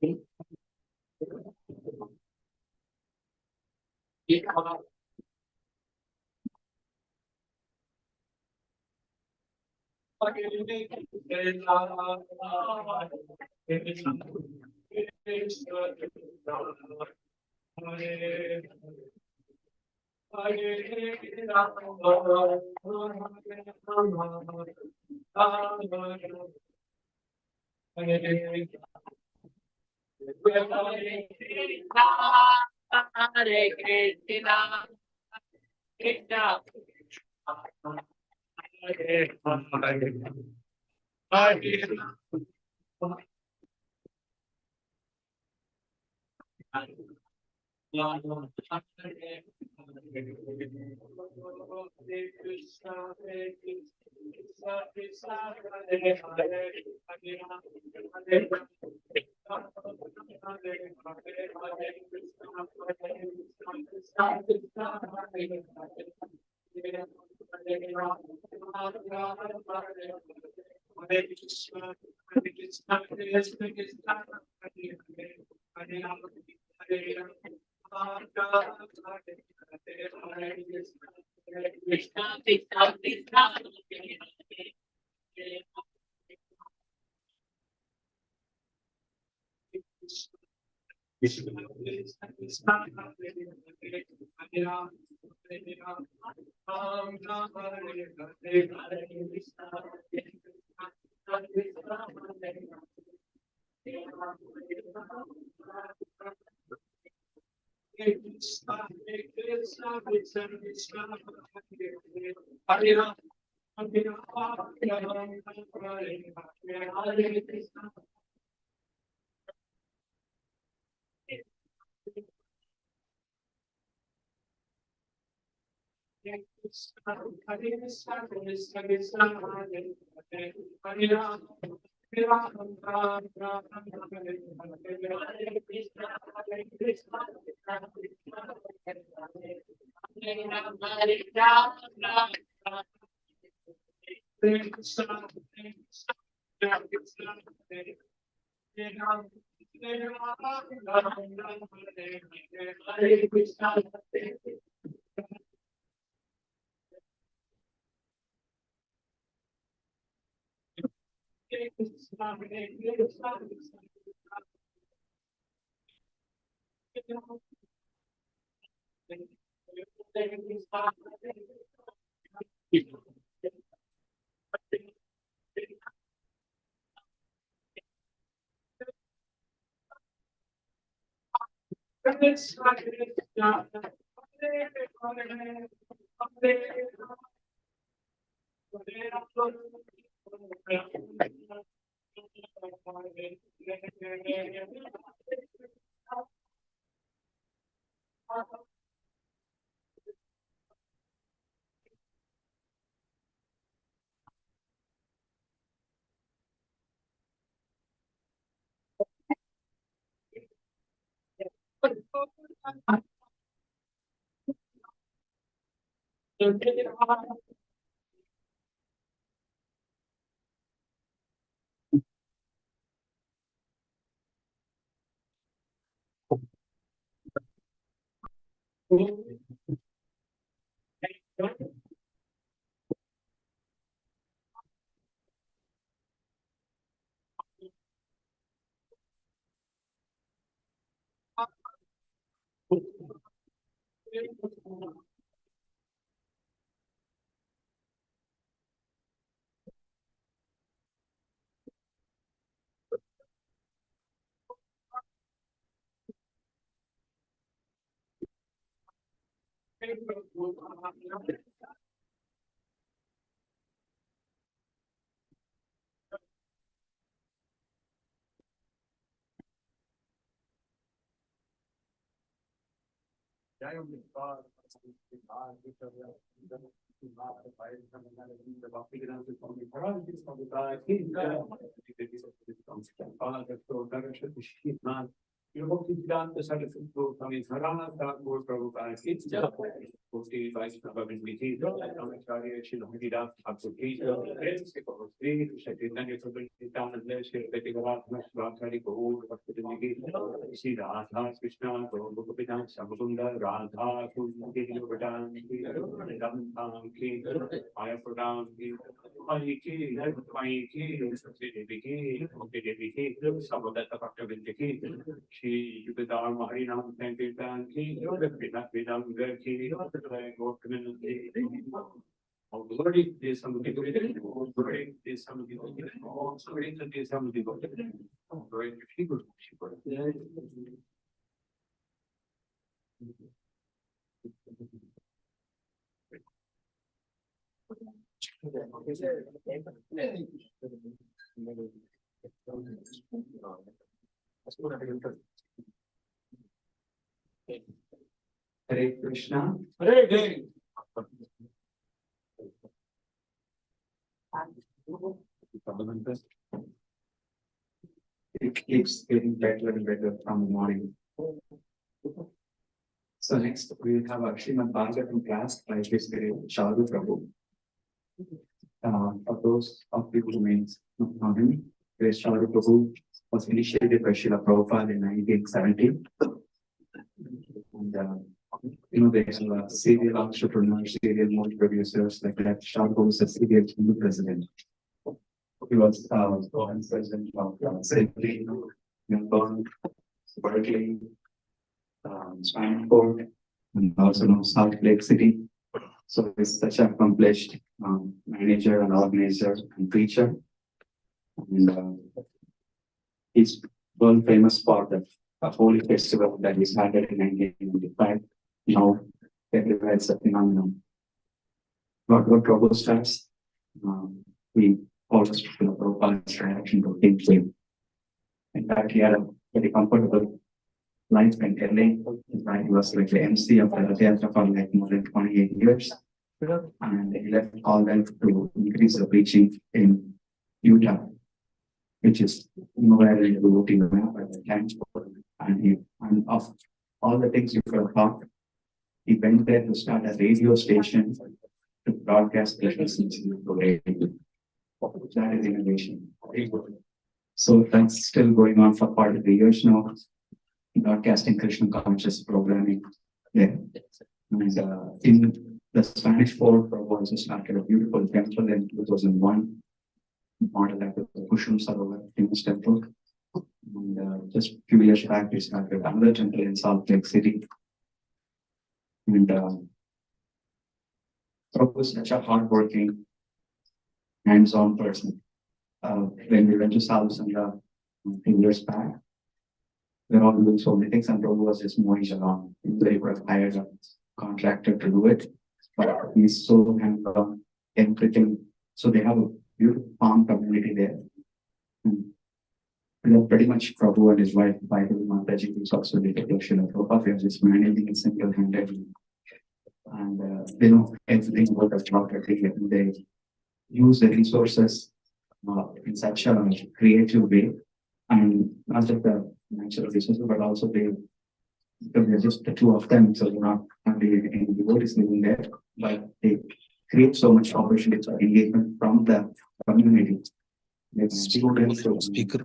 Hare Krishna, Krishna, Hare Siddhanta Saraswati Swami Sarana Thakur Prabhupada Kitja, Pusti Vice Prabhupada Viti, Amacharya Shilomiti Das Absuki, Sri Chaitanya Prabhupada Shri Petigarat Masrakari Gaur Bhakti Sri Radha Krishna Prabhupada Samukunda Radha Kumti Yogadan Dham Ki Maya Pradhan Ki Ayiki Ayiki Sri Devi Ki Mukti Devi Ki Sabodata Bhakta Vindiki She Yukadar Maharinam Sankirtan Ki Yoga Vidam Ki Gorkaman Glory is some of the great is some of the great is some of the great people. Hare Krishna. Hare Krishna. It keeps getting better and better from the morning. So next we have a Srimad Bhagavatam class by His Caru, Prabhu. For those of you who may not know him, Caru Prabhu was initiated by Srila Prabhupada in 1970. And there's a serial entrepreneurs, serial movie producers like that. Caru was a serial movie president. He was president of Berkeley, Melbourne, Berkeley, Stanford, and also Salt Lake City. So he's such an accomplished manager and organizer and preacher. And he's world famous for the holy festival that he started in 1995. Now, everywhere it's a phenomenon. What Prabhu starts, we follows Prabhupada's reaction to him. In fact, he had a very comfortable life in LA. He was like the MC of the theater for like more than 28 years. And he left all that to increase the preaching in Utah, which is nowhere in the devoting map at the time. And of all the things you could have thought, he went there to start a radio station to broadcast Krishna's message to radio. That is innovation. So that's still going on for 43 years now. Broadcasting Krishna conscious programming there. And in the Spanish Fort, Prabhu also started a beautiful temple in 2001, modeled after the Kushum Sarovar famous temple. And just a few years back, we started another temple in Salt Lake City. And Prabhu is such a hardworking, hands-on person. When we went to South Sandra a few years back, we were all doing so many things, and Prabhu was just moving along. They would have hired a contractor to do it, but he's so hands-on, everything. So they have a beautiful farm community there. And pretty much Prabhu and his wife, Baidu Mataji, who's also the devotion of Prabhupada, they are just managing it single-handedly. And they know everything about the property, and they use the resources in such a creative way, and not just the natural resources, but also because they're just the two of them, so they're not only any devotees living there, but they create so much opportunity for engagement from the community. Speaker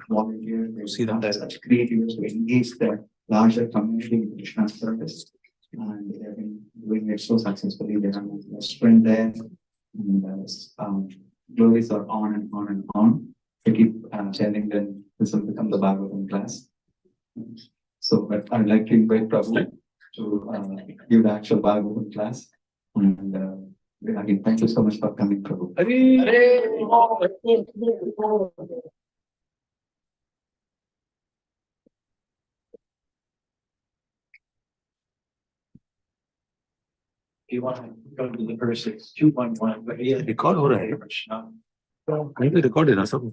volunteer, such creativity to engage the larger community in Krishna's service, and they have been doing it so successfully. They have a restaurant there, and glories are on and on and on. To keep telling them this will become the Bhagavatam class. So, but I'd like to invite Prabhu to give the actual Bhagavatam class. And again, thank you so much for coming, Prabhu. You want to go to the verse 211, but yeah, record हो रहा है कहीं पे record है ना सब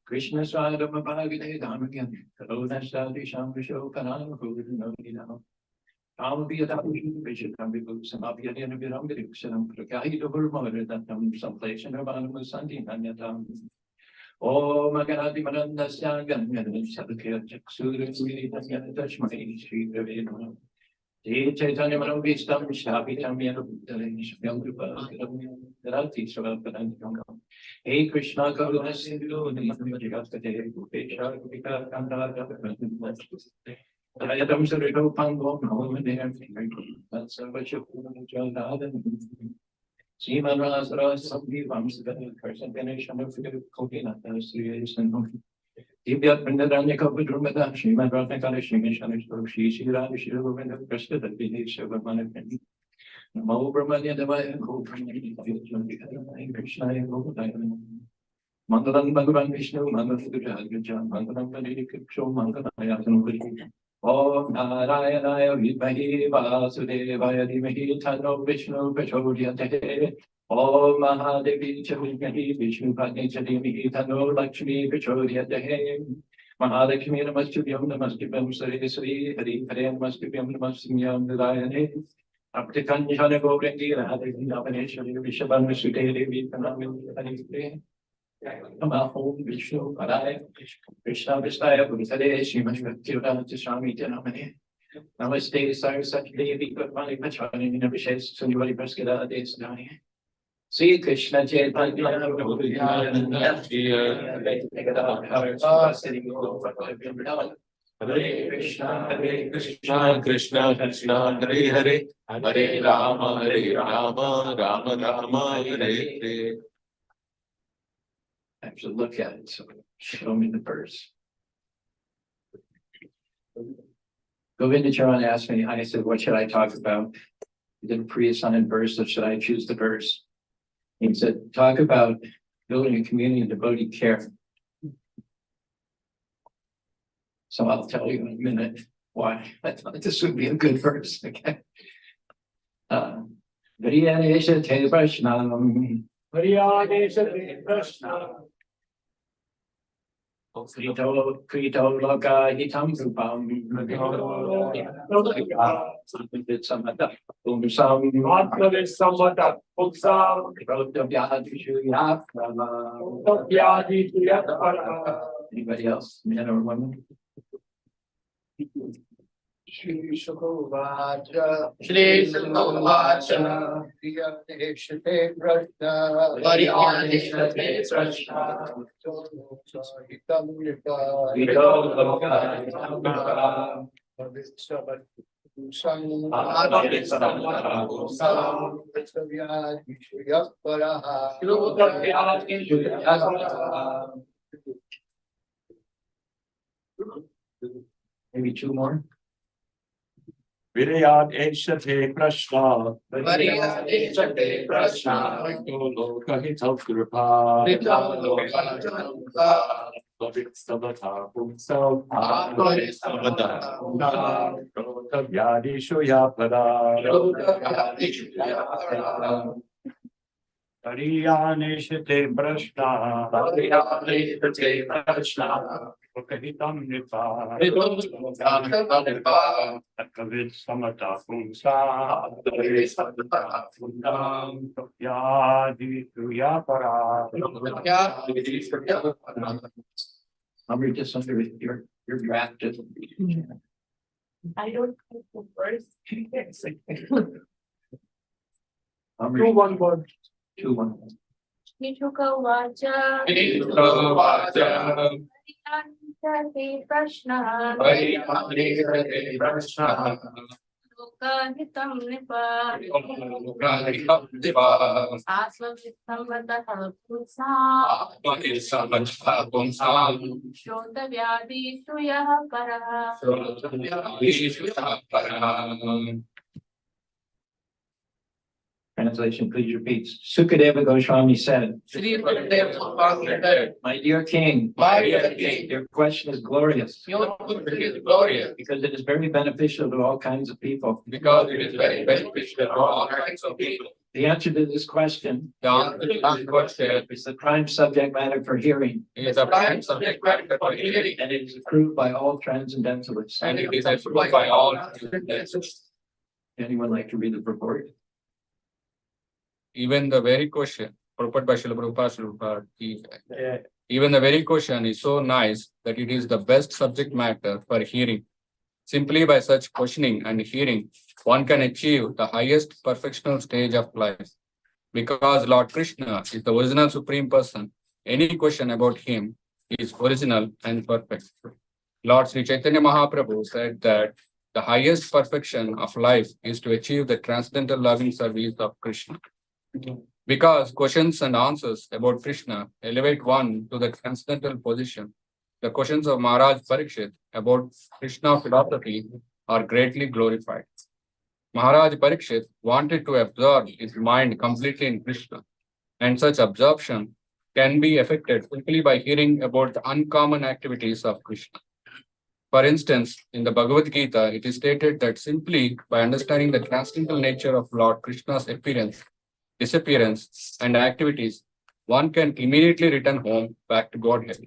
Krishna Swadama Bhagade Dhamagyan, Karuna Stadi Shambhisho Kanana Purunamina. Ramapiyatapushim Vishitam Vipu Samapyadina Virambirukshanam Prakahi Duburmavadatam Samplation of Animal Sandi Nanyatam. Oh Maganati Manandasya Gangan Sadhya Chaksura Sudhita Tashmai Sri Ravena. Chaitanya Manobhistam Shapitam Yanabhutalesh Yamkripa Rati Savapadantam. Hey Krishna Karuna Sindhu Namajagastate Upesha Kupika Kanda Ayatam Sarito Pango Namadam That's a Vachukujan Seaman Rasara Sabhi Vamsaka Person Ganesh and Coconut Sri and Divya Pranadanya Kapadurmada, Shriman Ratnakala, Shriman Shanishro, Shi Shira, Shira Govinda, Presta, the Village of Manapani. Namo Brahmanya Devaya, Go Krishna, Mangalam Bhagavan Vishnu, Mangalam Mangalam Padiksho, Mangalam Om Narayana Vidmahi Vasudevaya Dhimahi Tano Vishnu Prachodhyate Om Mahadevi Chavidmahi Vishnu Padni Chadimihi Tano Lakshmi Prachodhyate Mahadakshmi Namastuvyam Namaskipam Sari Sri Hari Hare Namaskipam Namasimyam Nidayane Aptikanjana Govrendi Radhe Vindavaneshwari Vishabhan Visudere Vipanamim Hari Namo Vishnu Padaya Krishna Vishaya Bhutale Srimati Swami Janamani Namaste Saraswati Devi Gopali Pachani Namishes Sundari Praskada Desadani Sri Krishna Chaitanya Hare Krishna, Krishna Krishna, Hare Hare, Hare Rama, Rama Rama, Hare Hare. I have to look at it, so show me the verse. Govinda Charan asked me, I said, what should I talk about? He did a pre-assigned verse, so should I choose the verse? He said, talk about building a community of devotee care. So I'll tell you in a minute why I thought this would be a good verse. Okay. Vriyanesha te prashnam. Vriyanesha te prashnam. Krito loka hitam rupam. Atmavid samvata puksam. Anybody else, men or women? Shri Sukhavacha, Shri Sukhavacha, Priyaneshate Prashna, Variyaneshate Prashna, Hitam Nipa, Bhavisavat Kusam, Kusam, Visavyad Vishuyat Paraha, Maybe two more. Virayat Eshate Prashna. Variyaneshate Prashna, Lokahitam Kripa. Bhavitsamata Pumsam. Lokavyadishu Yapada. Hariyaneshate Prashna. Hariyaneshate Prashna. Lokahitam Nipa. Takavit Samata Pumsa. Yadishu Yapara. I'll read this under your draft. I don't know the verse. I'll Do read one word. 2-1. Nitukawacha. Te prashna. Lokahitam nipa. Asvavisamvataha punsam. Shotavyadi suyah paraha. Translation, please repeat. Sukadeva Goswami said, my dear king, your question is glorious. Because it is very beneficial to all kinds of people. The answer to this question is the prime subject matter for hearing. And it is approved by all transcendentalists. Anyone like to read the purport? Even the very question, purport by Srila Prabhupada, even the very question is so nice that it is the best subject matter for hearing. Simply by such questioning and hearing, one can achieve the highest perfectional stage of life. Because Lord Krishna is the original Supreme Person, any question about him is original and perfect. Lord Sri Chaitanya Mahaprabhu said that the highest perfection of life is to achieve the transcendental loving service of Krishna. Because questions and answers about Krishna elevate one to the transcendental position, the questions of Maharaj Parikshit about Krishna philosophy are greatly glorified. Maharaj Parikshit wanted to absorb his mind completely in Krishna, and such absorption can be effected simply by hearing about the uncommon activities of Krishna. For instance, in the Bhagavad Gita, it is stated that simply by understanding the transcendental nature of Lord Krishna's appearance, disappearance, and activities, one can immediately return home back to Godhead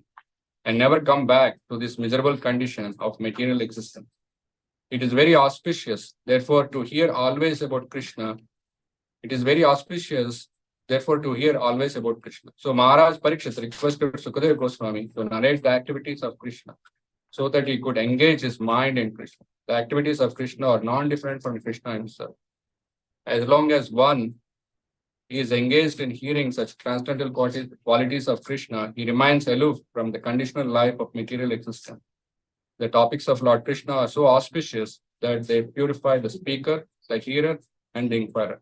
and never come back to this miserable condition of material existence. It is very auspicious, therefore, to hear always about Krishna. It is very auspicious, therefore, to hear always about Krishna. So Maharaj Parikshit requested Sukadeva Goswami to narrate the activities of Krishna so that he could engage his mind in Krishna. The activities of Krishna are non-different from Krishna himself. As long as one is engaged in hearing such transcendental qualities of Krishna, he remains aloof from the conditional life of material existence. The topics of Lord Krishna are so auspicious that they purify the speaker, the hearer, and the inquirer.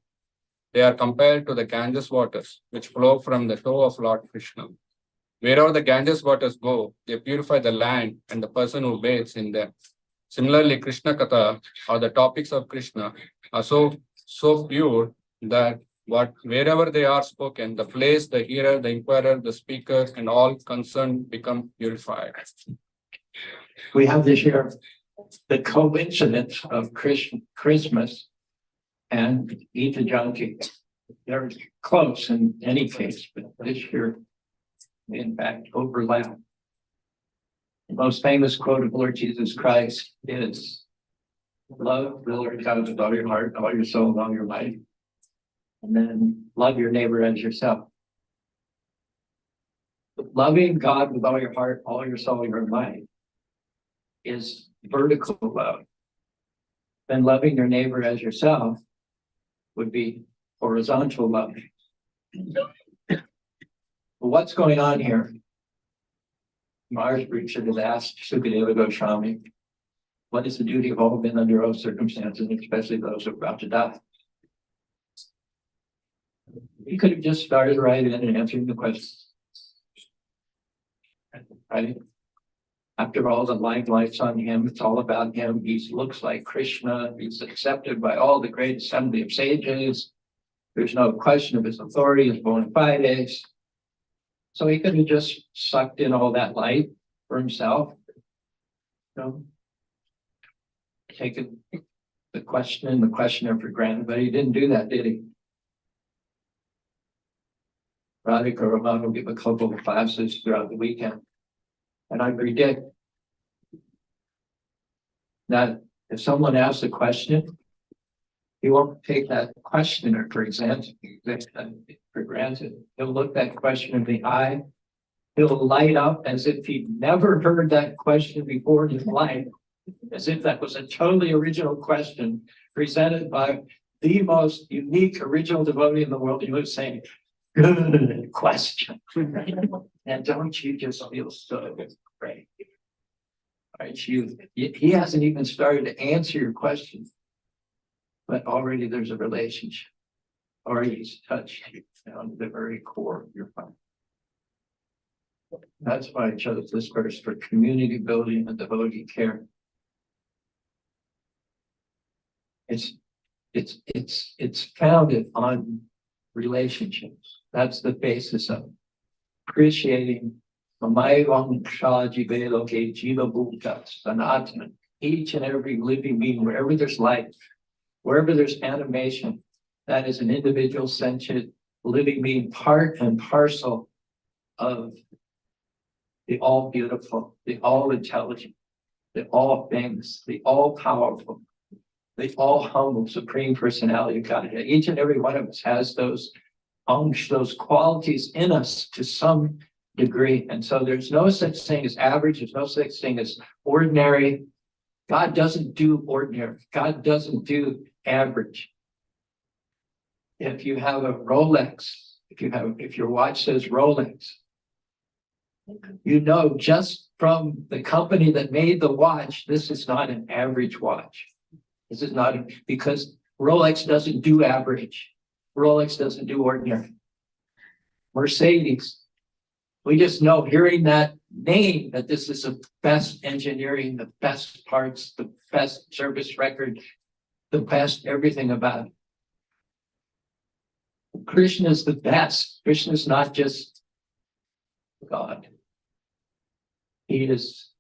They are compared to the Ganges waters, which flow from the toe of Lord Krishna. Wherever the Ganges waters go, they purify the land and the person who bathes in them. Similarly, Krishna Katha, or the topics of Krishna, are so pure that wherever they are spoken, the place, the hearer, the inquirer, the speaker, and all concerned become purified. We have this year the coincidence of Christmas and Gita Jayanti. They're close in any case, but this year, in fact, overlap. The most famous quote of Lord Jesus Christ is, love the Lord God with all your heart, all your soul, all your life. And then love your neighbor as yourself. Loving God with all your heart, all your soul, your life is vertical love. Then loving your neighbor as yourself would be horizontal love. What's going on here? Maharaj Parikshit has asked Sukadeva Goswami, what is the duty of all men under all circumstances, especially those who are about to die? He could have just started right in and answering the question. Right? After all, the lights on him, it's all about him. He looks like Krishna. He's accepted by all the great assembly of sages. There's no question of his authority, his bona fides. So he could have just sucked in all that light for himself. You know, taken the question and the questioner for granted, but he didn't do that, did he? Radhika Raman will give a couple of classes throughout the weekend. And I predict that if someone asks a question, he won't take that questioner for granted. He'll look that question in the eye. He'll light up as if he'd never heard that question before in his life, as if that was a totally original question presented by the most unique original devotee in the world. He was saying, good question. And don't you just feel so great? Right? He hasn't even started to answer your question, but already there's a relationship. Already he's touched you down to the very core of your heart. That's why I chose this verse for community building and devotee care. It's founded on relationships. That's the basis of appreciating each and every living being, wherever there's life, wherever there's animation, that is an individual sentient living being, part and parcel of the all beautiful, the all intelligent, the all famous, the all powerful, the all humble supreme personality of God. Each and every one of us has those qualities in us to some degree. And so there's no such thing as average. There's no such thing as ordinary. God doesn't do ordinary. God doesn't do average. If you have a Rolex, if your watch says Rolex, you know just from the company that made the watch, this is not an average watch. This is not, because Rolex doesn't do average. Rolex doesn't do ordinary. Mercedes, we just know, hearing that name that this is the best engineering, the best parts, the best service record, the best everything about it. Krishna is the best. Krishna is not just God. He is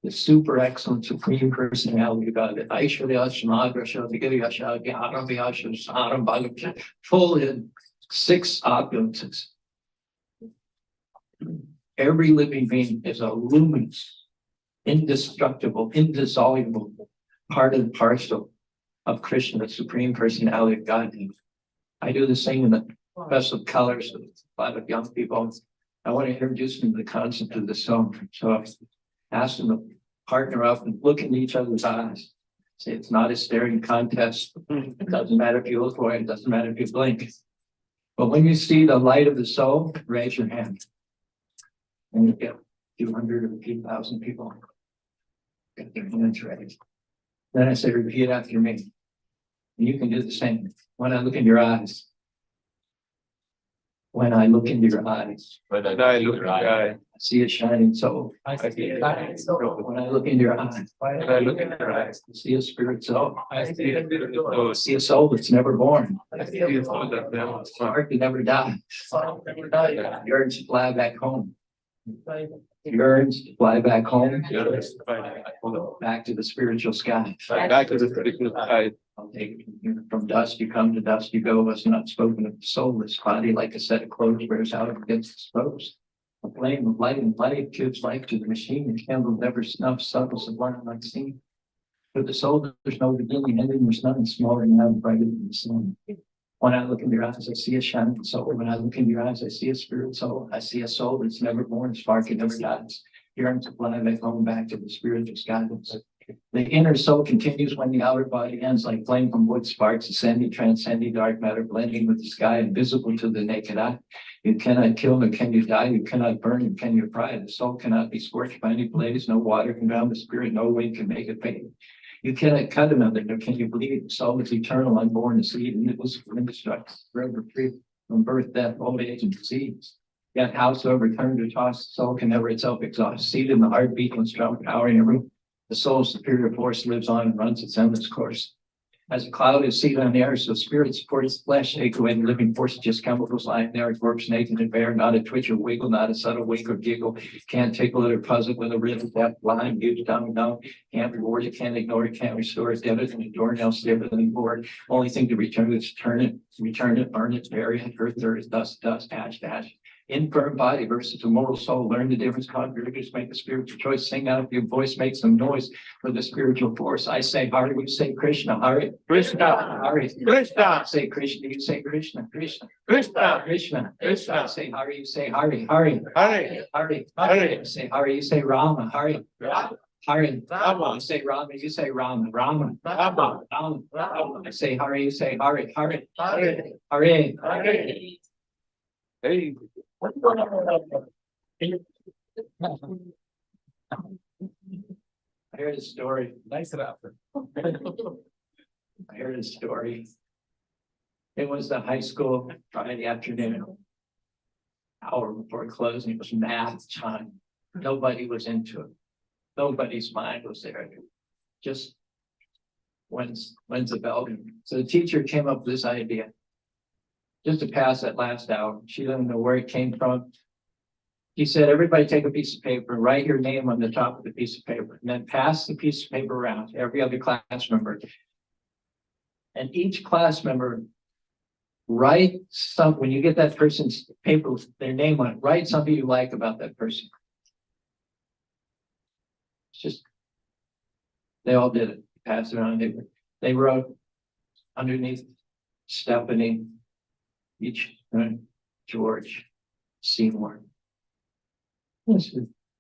the super excellent supreme personality of God. Full in 6 opulences. Every living being is a luminous, indestructible, indissoluble part and parcel of Krishna, the supreme personality of God. I do the same in the best of colors with a lot of young people. I want to introduce them to the concept of the soul. So I ask them to partner up and look into each other's eyes. Say it's not a staring contest. It doesn't matter if you look away, it doesn't matter if you blink. But when you see the light of the soul, raise your hand. And you get a few hundred or a few thousand people. Get their hands raised. Then I say, repeat after me. And you can do the same. When I look in your eyes. When I look into your eyes. When I look in your eye, I see a shining soul. I see a shining soul. When I look into your eyes. When I look in your eyes, I see a spirit soul. I see a beautiful I soul. see a soul that's never born. I see a soul that never A heart that never died. Yearns to fly back home. Yearns to fly back home. Back to the spiritual sky. Back to the spiritual side. I'll take it from here. From dust you come, to dust you go. Was not spoken of the soulless body like a set of clothes wears out and gets exposed. A flame of light and light gives life to the machine. The candle never snuffs, subtle, sublime, unseen. For the soul, there's no beginning, ending, there's nothing smaller than that, brighter than the sun. When I look in your eyes, I see a shining soul. When I look in your eyes, I see a spirit soul. I see a soul that's never born, a spark that never dies. Yearns to fly back home, back to the spiritual sky. The inner soul continues when the outer body ends, like flame from wood, sparks ascending, transcending dark matter, blending with the sky, invisible to the naked eye. You cannot kill, nor can you die. You cannot burn, nor can you fry. The soul cannot be scorched by any blaze. No water can drown the spirit. No wind can make it fade. You cannot cut another, nor can you bleed. The soul is eternal, unborn, asleep, indivisible, indestructible, forever free from birth, death, old age, and disease. Yet howsoever turned or tossed, the soul can never itself exhaust. Seated in the heartbeat and strong power in every. The soul's superior force lives on and runs its endless course. As a cloud is seated on the air, so spirit supports flesh, take away the living force, just chemicals lying there, corpse naked and bare, not a twitch or wiggle, not a subtle wink or giggle, can't tickle it or puzzle with a riddle, deaf, blind, huge, dumb, can't reward it, can't ignore it, can't restore it, deader than a doornail, stiffer than a board. Only thing to return it is turn it, burn it, bury it, earth, dust, ash, ash. Infirm body versus immortal soul. Learn the difference. Converters make a spiritual choice. Sing out of your voice, make some noise for the spiritual force. I say Hari, you say Krishna. Hari, Krishna, Hari, Krishna, I say Krishna, you say Krishna, Krishna, Krishna, Krishna, Krishna. I say Hari, you say Hari, Hari, Hare, Hari, Hare. I say Hari, you say Rama, Hari, Hari, Rama. I say Rama, you say Rama, Rama, Rama, Rama. I say Hari, you say Hari, Hari, Hare, Hari. Hare. Hey. I heard a story. Nice rapper. I heard a story. It was the high school Friday afternoon. Hour before closing, it was math time. Nobody was into it. Nobody's mind was there. Just when's the bell? So the teacher came up with this idea. Just to pass that last hour. She doesn't know where it came from. He said, everybody take a piece of paper, write your name on the top of the piece of paper, and then pass the piece of paper around to every other class member. And each class member write when you get that person's paper with their name on it, write something you like about that person. It's just, they all did it, passed it around. They wrote underneath Stephanie, each George, Seymour. And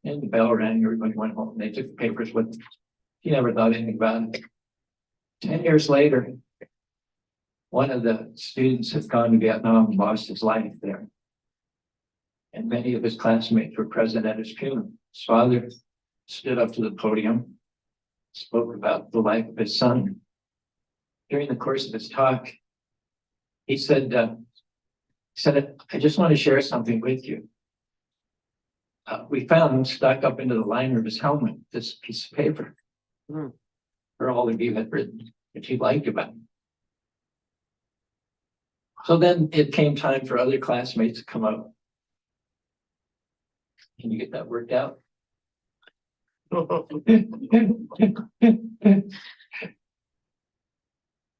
the bell rang, everybody went home. They took the papers with them. He never thought anything about it. 10 years later, one of the students had gone to Vietnam and lost his life there. And many of his classmates were present at his funeral. His father stood up to the podium, spoke about the life of his son. During the course of his talk, he said, I just want to share something with you. we found stuck up into the liner of his helmet, this piece of paper. Hmm. For all of you had written, which he liked about him. So then it came time for other classmates to come up. Can you get that worked out?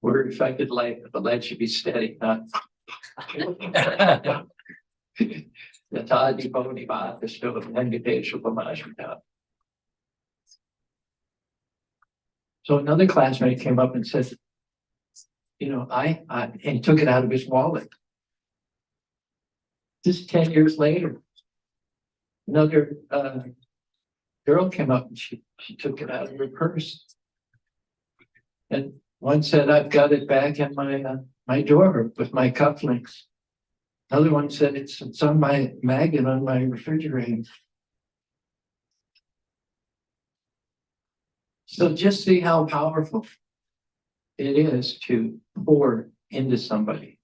Word affected life, but the lead should be steady, not. So another classmate came up and said, you know, and he took it out of his wallet. Just 10 years later, another girl came up and she took it out of her purse. And one said, I've got it back in my drawer with my cufflinks. Another one said, it's on my magnet on my refrigerator. So just see how powerful it is to pour into somebody,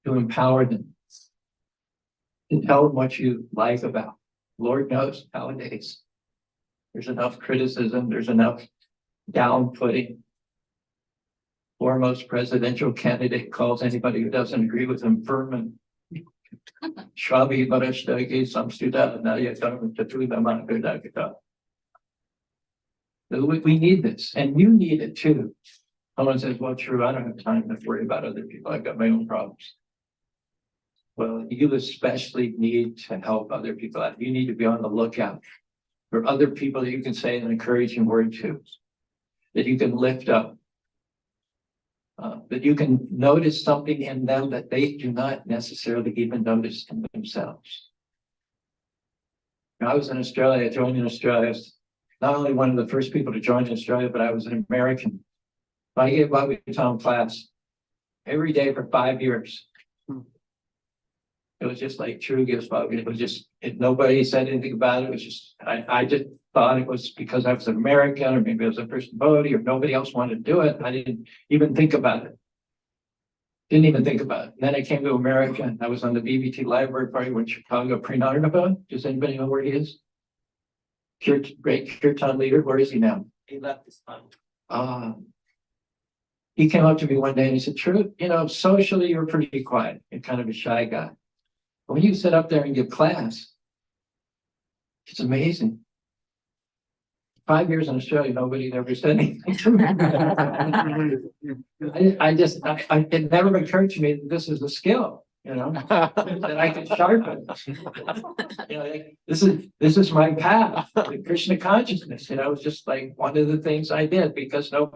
to empower them, to tell them what you like about. Lord knows nowadays there's enough criticism, there's enough downputting. Foremost presidential candidate calls anybody who doesn't agree with him vermin. Shravi Barashtagi Samstita Nayakam Tatudamakadakita. We need this, and you need it too. Someone says, well, true, I don't have time to worry about other people. I've got my own problems. Well, you especially need to help other people out. You need to be on the lookout for other people that you can say an encouraging word to, that you can lift up, that you can notice something in them that they do not necessarily even notice in themselves. When I was in Australia, I joined in Australia. I was not only one of the first people to join in Australia, but I was an American. I gave Bobby Tom class every day for 5 years. It was just like true gifts, Bobby. It was just, nobody said anything about it. It was just, I just thought it was because I was an American, or maybe I was a first vote, or nobody else wanted to do it. I didn't even think about it. Didn't even think about it. And then I came to America, and I was on the BBT library party with Chicago Prenarnava. Does anybody know where he is? Great Kirtan leader. Where is he now? He left this time. He came up to me one day and he said, True, you know, socially you're pretty quiet. You're kind of a shy guy. But when you sit up there and give class, it's amazing. 5 years in Australia, nobody ever said anything to me. It never occurred to me that this is a skill, you know, that I can sharpen. You know, like, this is my path, the Krishna consciousness. You know, it was just like one of the things I did because I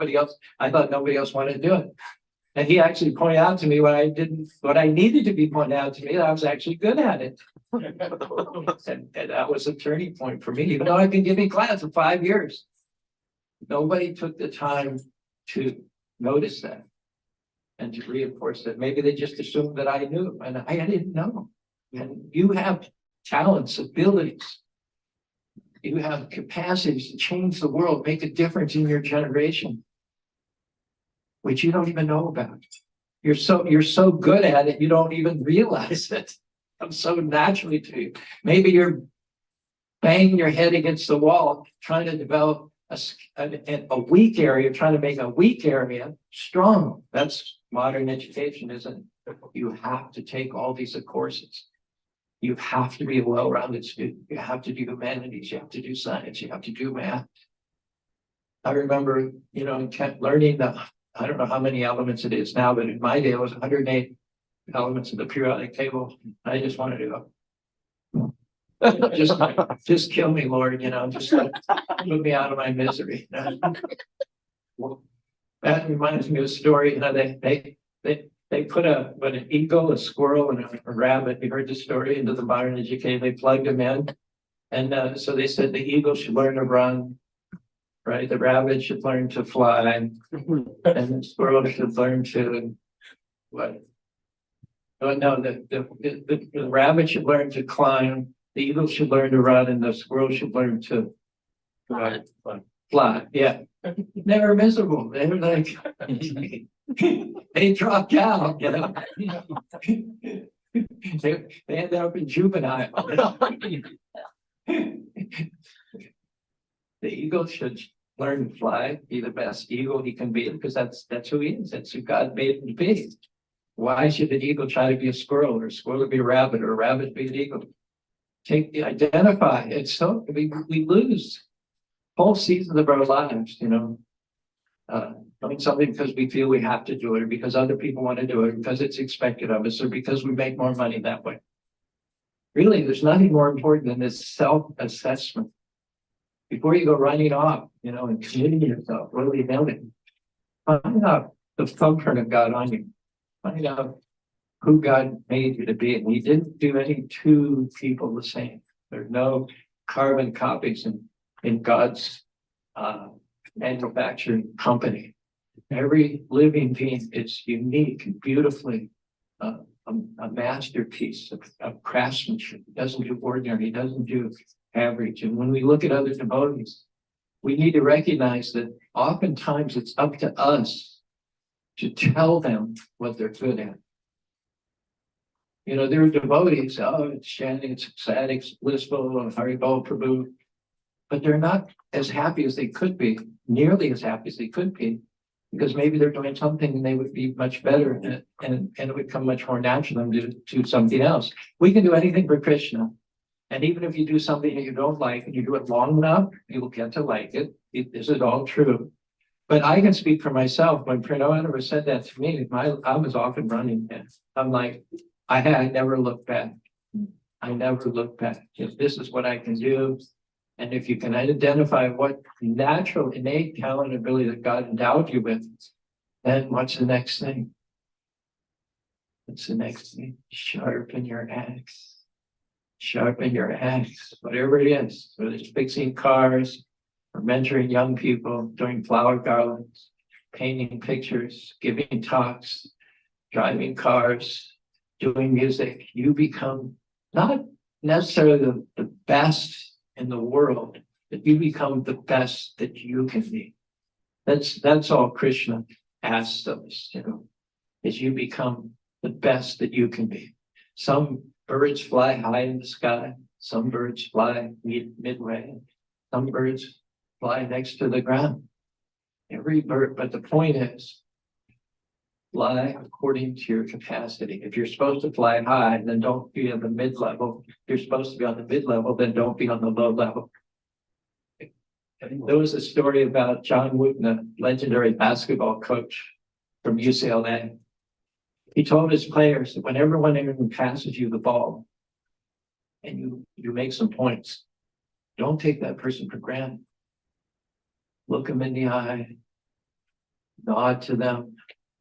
thought nobody else wanted to do it. And he actually pointed out to me what I needed to be pointed out to me, that I was actually good at it. And that was a turning point for me, even though I've been giving class for 5 years. Nobody took the time to notice that and to reinforce that. Maybe they just assumed that I knew, and I didn't know. And you have talents, abilities. You have capacities to change the world, make a difference in your generation, which you don't even know about. You're so good at it, you don't even realize it. Comes so naturally to you. Maybe you're banging your head against the wall, trying to develop a weak area, trying to make a weak area strong. That's modern education, isn't it? You have to take all these courses. You have to be a well-rounded student. You have to do humanities. You have to do science. You have to do math. I remember, you know, learning I don't know how many elements it is now, but in my day it was 108 elements of the periodic table. I just wanted to go. Just kill me, Lord, you know, just like, put me out of my misery. That reminds me of a story. You know, they put an eagle, a squirrel, and a rabbit. You heard the story into the modern education. They plugged them in, and so they said the eagle should learn to run. Right, the rabbit should learn to fly, and the squirrel should learn to what? Oh no, the rabbit should learn to climb. The eagle should learn to run, and the squirrel should learn to fly. Yeah, they were miserable. They were like they dropped out. You know, They ended up in juvenile. The eagle should learn to fly, be the best eagle he can be, because that's who he is. That's who God made him to be. Why should an eagle try to be a squirrel, or a squirrel be a rabbit, or a rabbit be an eagle? Identify. It's so we lose whole seasons of our lives, doing something because we feel we have to do it, or because other people want to do it, because it's expected of us, or because we make more money that way. Really, there's nothing more important than this self-assessment. Before you go running off, and committing yourself, what are you doing? Find out the thumbprint of God on you. Find out who God made you to be. And He didn't do any two people the same. There's no carbon copies in God's manufacturing company. Every living being is unique and beautifully a masterpiece of craftsmanship. He doesn't do ordinary, he doesn't do average. And when we look at other devotees, we need to recognize that oftentimes it's up to us to tell them what they're good at. There are devotees, it's chanting, it's ecstatic, it's blissful, and Haribol Prabhu, but they're not as happy as they could be, nearly as happy as they could be, because maybe they're doing something and they would be much better, and it would come much more natural than to do something else. We can do anything for Krishna. And even if you do something that you don't like and you do it long enough, you will get to like it. This is all true. But I can speak for myself. When Prabhu said that to me, I was off and running. I'm like, I never look back. I never look back. If this is what I can do, and if you can identify what natural, innate talent and ability that God endowed you with, then what's the next thing? What's the next thing? Sharpen your axe. Sharpen your axe, whatever it is, whether it's fixing cars, or mentoring young people, doing flower garlands, painting pictures, giving talks, driving cars, doing music. You become not necessarily the best in the world, but you become the best that you can be. That's all Krishna asks of us, is you become the best that you can be. Some birds fly high in the sky. Some birds fly midway. Some birds fly next to the ground. Every bird, but the point is, fly according to your capacity. If you're supposed to fly high, then don't be on the mid-level. If you're supposed to be on the mid-level, then don't be on the low level. There was a story about John Wooden, a legendary basketball coach from UCLA. He told his players that whenever one of them passes you the ball and you make some points, don't take that person for granted. Look them in the eye, nod to them,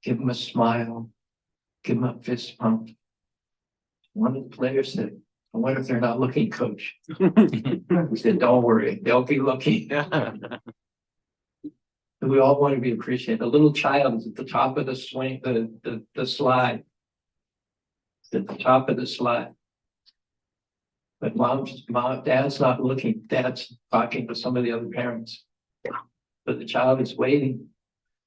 give them a smile, give them a fist pump. One of the players said, I wonder if they're not looking, coach. He said, don't worry, they'll be looking. We all want to be appreciated. A little child is at the top of the swing, the slide. At the top of the slide. But dad's not looking. Dad's talking to some of the other parents. But the child is waiting.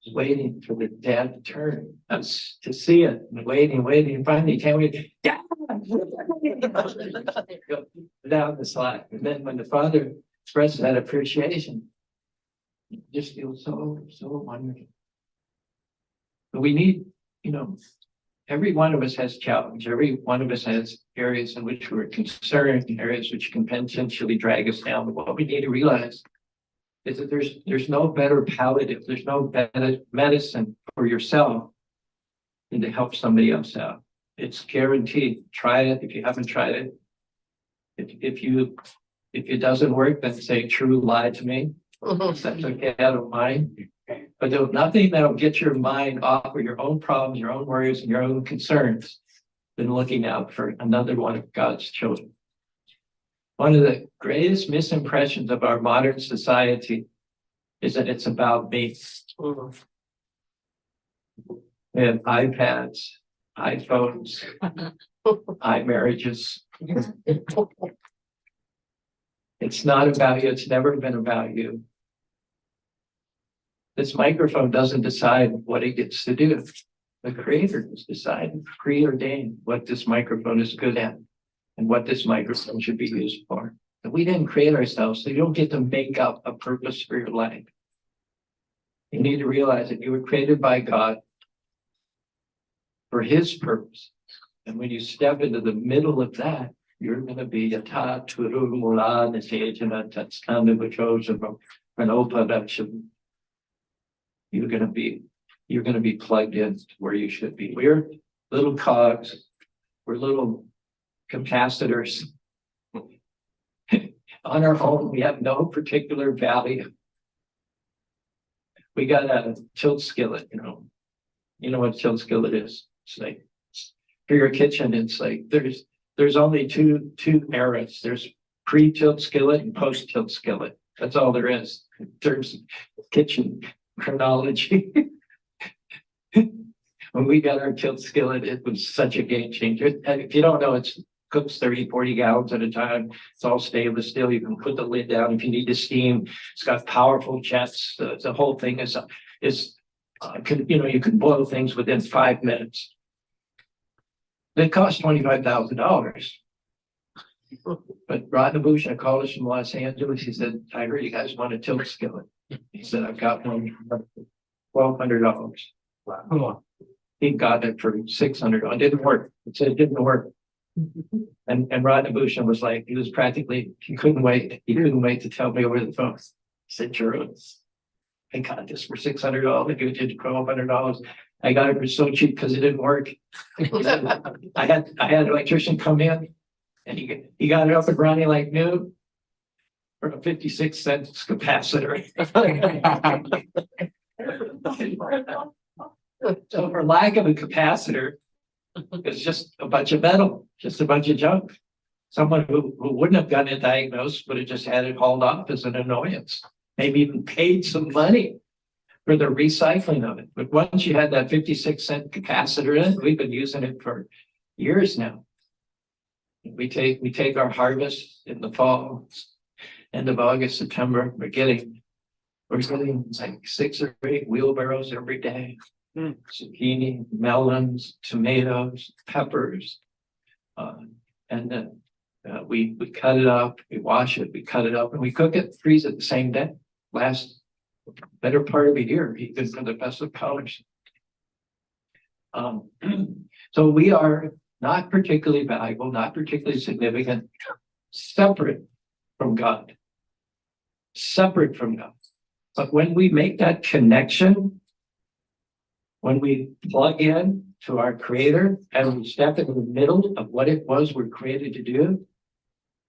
He's waiting for the dad to turn to see it. And waiting. And finally, he can't wait. Dad! Down the slide. And then when the father expresses that appreciation, it just feels so wonderful. But we need, every one of us has challenge. Every one of us has areas in which we're concerned, areas which can potentially drag us down. But what we need to realize is that there's no better palliative, there's no better medicine for yourself than to help somebody else out. It's guaranteed. Try it if you haven't tried it. If it doesn't work, then say true lie to me. That's okay, I don't mind. But there's nothing that'll get your mind off of your own problems, your own worries, and your own concerns than looking out for another one of God's children. One of the greatest misimpressions of our modern society is that it's about me. We have iPads, iPhones, iMarriages. It's not about you. It's never been about you. This microphone doesn't decide what it gets to do. The creator has decided, preordained what this microphone is good at and what this microphone should be used for. And we didn't create ourselves, so you don't get to make up a purpose for your life. You need to realize that you were created by God for his purpose. And when you step into the middle of that, you're going to be a turu mula nisejana tatskanda vajosam an opadaksham. You're going to be plugged in to where you should be. We're little cogs, we're little capacitors. On our own, we have no particular value. We got a tilt skillet, you know what tilt skillet is. It's like for your kitchen, it's like there's only two eras. There's pre-tilt skillet and post-tilt skillet. That's all there is in terms of kitchen chronology. When we got our tilt skillet, it was such a game changer. And if you don't know, it cooks 30, 40 gallons at a time. It's all stainless steel. You can put the lid down if you need to steam. It's got powerful jets. The whole thing is you can boil things within 5 minutes. It cost $25,000. But Radhabusha called us from Los Angeles. He said, I heard you guys want a tilt skillet. He said, I've got one for $1,200. Wow. He got it for $600. It didn't work. It said it didn't work. And Radhabusha was like, he couldn't wait. He couldn't wait to tell me over the phone. He said, Caru, I got this for $600. You did $1,200. I got it for so cheap because it didn't work. I had an electrician come in and he got it up and running like new for a 56-cent capacitor. So for lack of a capacitor, it's just a bunch of metal, just a bunch of junk. Someone who wouldn't have gotten it diagnosed would have just had it hauled off as an annoyance, maybe even paid some money for the recycling of it. But once you had that 56-cent capacitor in, we've been using it for years now. We take our harvest in the fall, end of August, September. We're getting like 6 or 8 wheelbarrows every day. Zucchini, melons, tomatoes, peppers, and then we cut it up, we wash it, we cut it up, and we cook it, freeze it the same day. Last better part of a year, even for the best of colors. So we are not particularly valuable, not particularly significant, separate from God. Separate from God. But when we make that connection, when we plug in to our creator and we step into the middle of what it was we're created to do,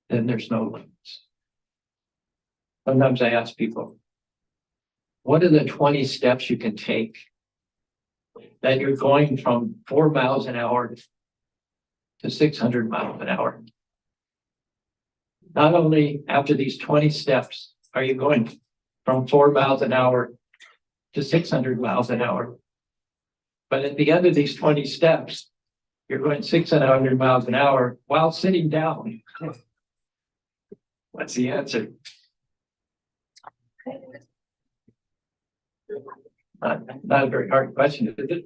then there's no limits. Sometimes I ask people, what are the 20 steps you can take that you're going from 4 miles an hour to 600 miles an hour? Not only after these 20 steps are you going from 4 miles an hour to 600 miles an hour, but at the end of these 20 steps, you're going 600 miles an hour while sitting down. What's the answer? Not a very hard question, is it?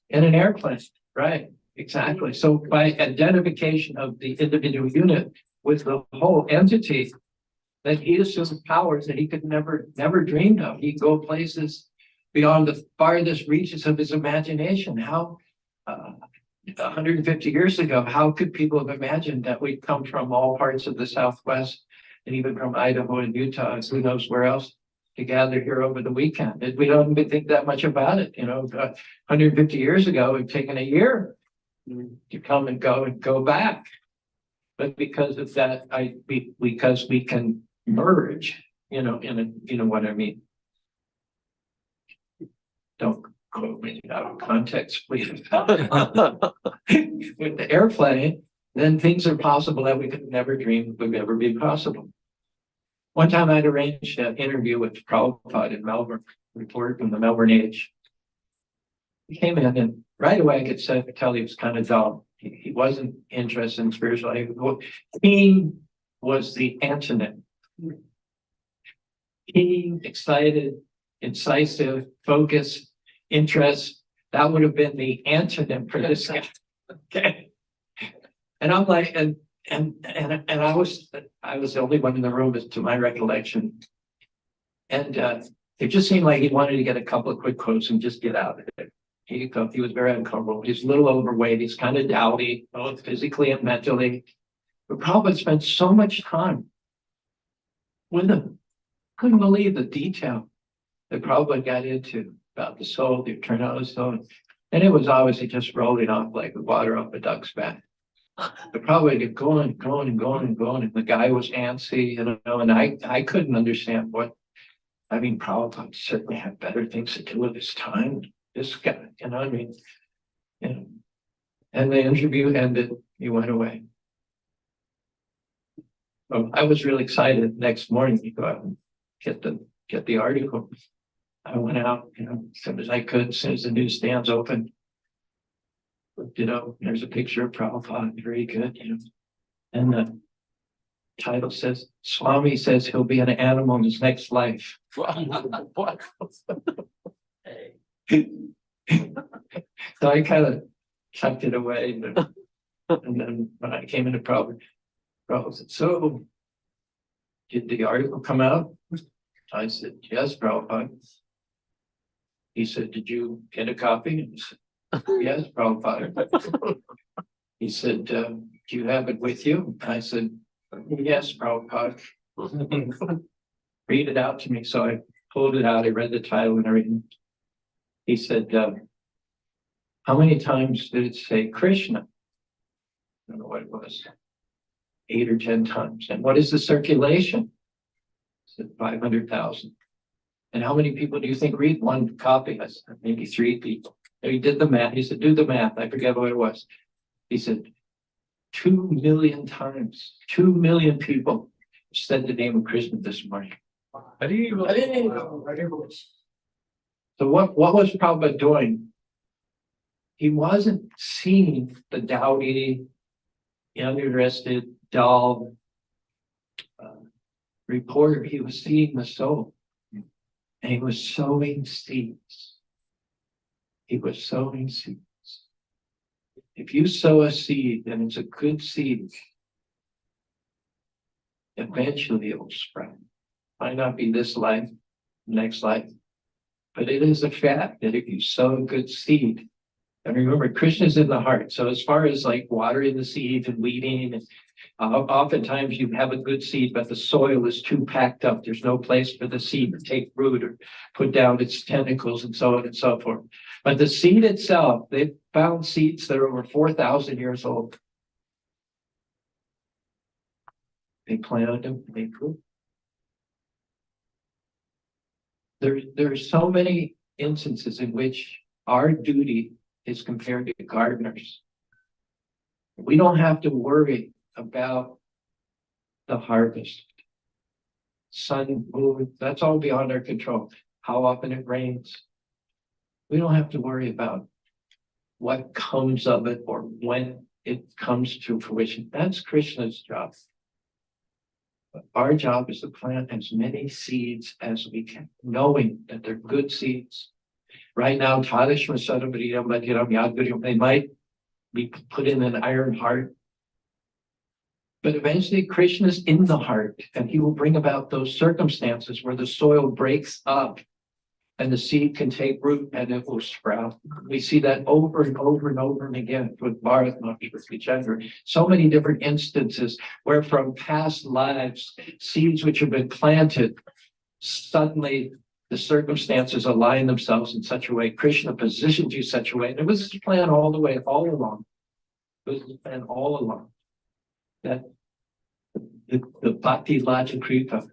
In an airplane, right? Exactly. So by identification of the individual unit with the whole entity, that he assumes powers that he could never dreamed of. He could go places beyond the farthest reaches of his imagination. How 150 years ago, how could people have imagined that we'd come from all parts of the Southwest and even from Idaho and Utah and who knows where else to gather here over the weekend? We don't even think that much about it. 150 years ago, it'd taken a year to come and go back. But because of that, because we can merge, in what I mean. Don't quote me out of context, please. With the airplane, then things are possible that we could never dream would ever be possible. One time I'd arranged an interview with Prabhu in Melbourne, reporter from the Melbourne Age. He came in and right away I could tell he was kind of dull. He wasn't interested in spiritual life. Keen was the antonym. Keen, excited, incisive, focused, interest, That would have been the antonym for this guy. Okay. And I'm like, and I was the only one in the room, as to my recollection. And it just seemed like he wanted to get a couple of quick quotes and just get out of it. He was very uncomfortable. He's a little overweight. He's kind of dowdy, both physically and mentally. But Prabhupada spent so much time with him. Couldn't believe the detail that Prabhupada got into about the soul, the eternal soul. And it was obviously just rolling off like water off a duck's back. The Prabhupada kept going and going and going and going. And the guy was antsy, you know, and I couldn't understand what. I mean, Prabhupada certainly had better things to do with his time. This guy, you know what I mean? You know. And the interview ended, he went away. So I was really excited next morning to go out and get the article. I went out, you know, as soon as I could, as soon as the newsstands opened. You know, there's a picture of Prabhupada, very good, you know. And the title says, Swami says he'll be an animal in his next life. What? So I kind of chucked it away. And then when I came into Prabhupada said, so did the article come out? I said, yes, Prabhupada. He said, did you get a copy? I said, yes, Prabhupada. He said, do you have it with you? I said, yes, Prabhupada. Read it out to me. So I pulled it out. I read the title and everything. He said, how many times did it say Krishna? I don't know what it was. 8 or 10 times. And what is the circulation? I said 500,000. And how many people do you think read one copy? I said, maybe 3 people. And he did the math. He said, do the math. I forget what it was. He said, 2 million times. 2 million people said the name of Krishna this morning. So what was Prabhupada doing? He wasn't seeing the dowdy, uninterested, dull reporter. He was seeing the soul. And he was sowing seeds. He was sowing seeds. If you sow a seed and it's a good seed, eventually it will sprout. Might not be this life, next life, but it is a fact that if you sow a good seed, and remember, Krishna's in the heart. So as far as like watering the seed and weeding, and oftentimes you have a good seed, but the soil is too packed up. There's no place for the seed to take root or put down its tentacles and so on and so forth. But the seed itself, they've found seeds that are over 4,000 years old. They planted them, they grew. There are so many instances in which our duty is compared to gardeners. We don't have to worry about the harvest. Sun, moon, that's all beyond our control. How often it rains. We don't have to worry about what comes of it or when it comes to fruition. That's Krishna's job. But our job is to plant as many seeds as we can, knowing that they're good seeds. Right now, they might be put in an iron heart. But eventually Krishna's in the heart, and he will bring about those circumstances where the soil breaks up and the seed can take root and it will sprout. We see that over and over and over and again with Bharat, with Vijayendra. So many different instances where from past lives, seeds which have been planted, suddenly the circumstances align themselves in such a way. Krishna positions you such a way. And it was his plan all the way, all along. It was his plan all along. That the Bhakti Laja Kripa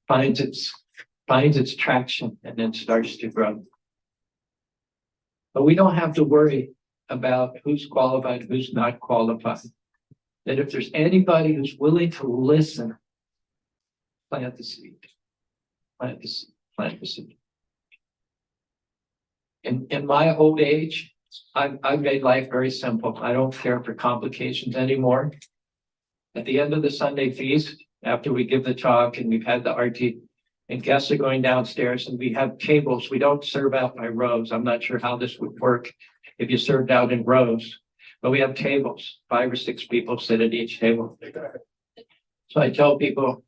finds its traction and then starts to grow. But we don't have to worry about who's qualified, who's not qualified. That if there's anybody who's willing to listen, plant the seed. Plant the seed. Plant the seed. In my old age, I've made life very simple. I don't care for complications anymore. At the end of the Sunday feast, after we give the talk and we've had the Aarti, and guests are going downstairs and we have tables. We don't serve out by rows. I'm not sure how this would work if you served out in rows, but we have tables, 5 or 6 people sit at each table. So I tell people,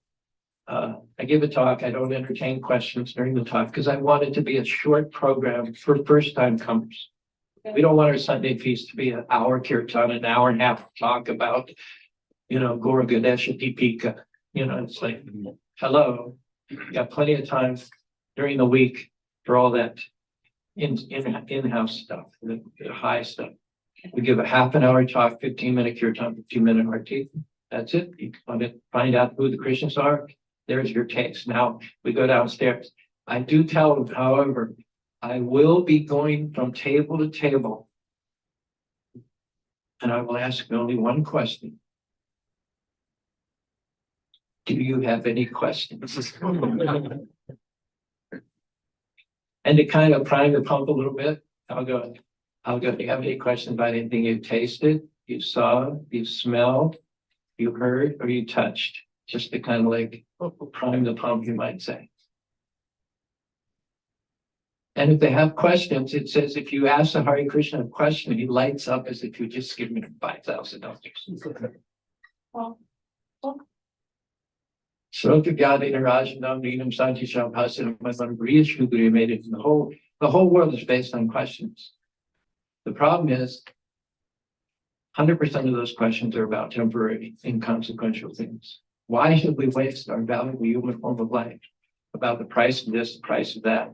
I give a talk. I don't entertain questions during the talk because I want it to be a short program for first-time comers. We don't want our Sunday feast to be an hour kirtan, an hour and a half talk about, Gora Ganesha Deepika. It's like, hello, you got plenty of time during the week for all that in-house stuff, the high stuff. We give a half an hour talk, 15-minute kirtan, 15-minute Aarti. That's it. You want to find out who the Krishnas are? There's your taste. Now we go downstairs. I do tell them, however, I will be going from table to table, and I will ask only one question. Do you have any questions? And to kind of prime the pump a little bit, I'll go, do you have any questions about anything you tasted, you saw, you smelled, you heard, or you touched? Just to kind of like prime the pump, you might say. And if they have questions, it says if you ask the Hare Krishna a question, he lights up as if you just give him $5,000. So the whole world is based on questions. The problem is 100% of those questions are about temporary, inconsequential things. Why should we waste our valuable human form of life about the price of this, the price of that?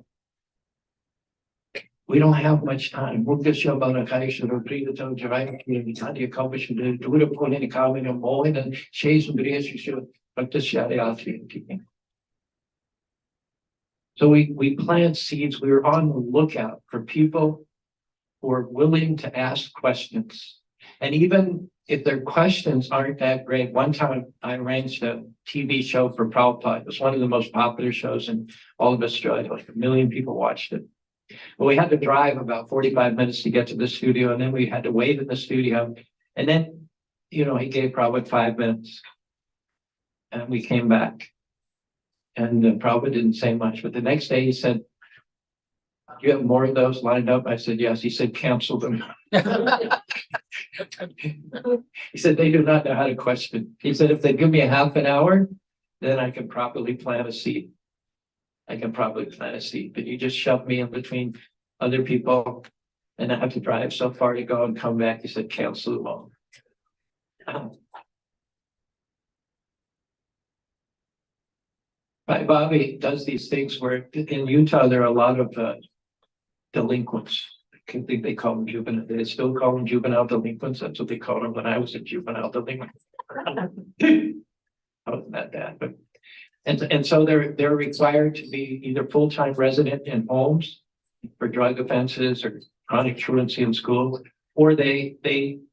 We don't have much time. So we plant seeds. We are on the lookout for people who are willing to ask questions. And even if their questions aren't that great, one time I arranged a TV show for Prabhupada. It was one of the most popular shows in all of Australia. Like 1 million people watched it. But we had to drive about 45 minutes to get to the studio, and then we had to wait in the studio. And then, he gave Prabhupada 5 minutes. And we came back. And Prabhupada didn't say much. But the next day he said, "Do you have more of those lined up?" I said, "Yes." He said, "Cancel them." He said, "They do not know how to question." He said, "If they give me a half an hour, then I can probably plant a seed. But you just shove me in between other people, and I have to drive so far to go and come back." He said, "Cancel them all." Right, Bobby does these things where in Utah there are a lot of delinquents. I think they call them juvenile. They still call them juvenile delinquents. That's what they called them when I was a juvenile delinquent. I wasn't that bad, but and so they're required to be either full-time resident in homes for drug offenses or chronic truancy in school, or they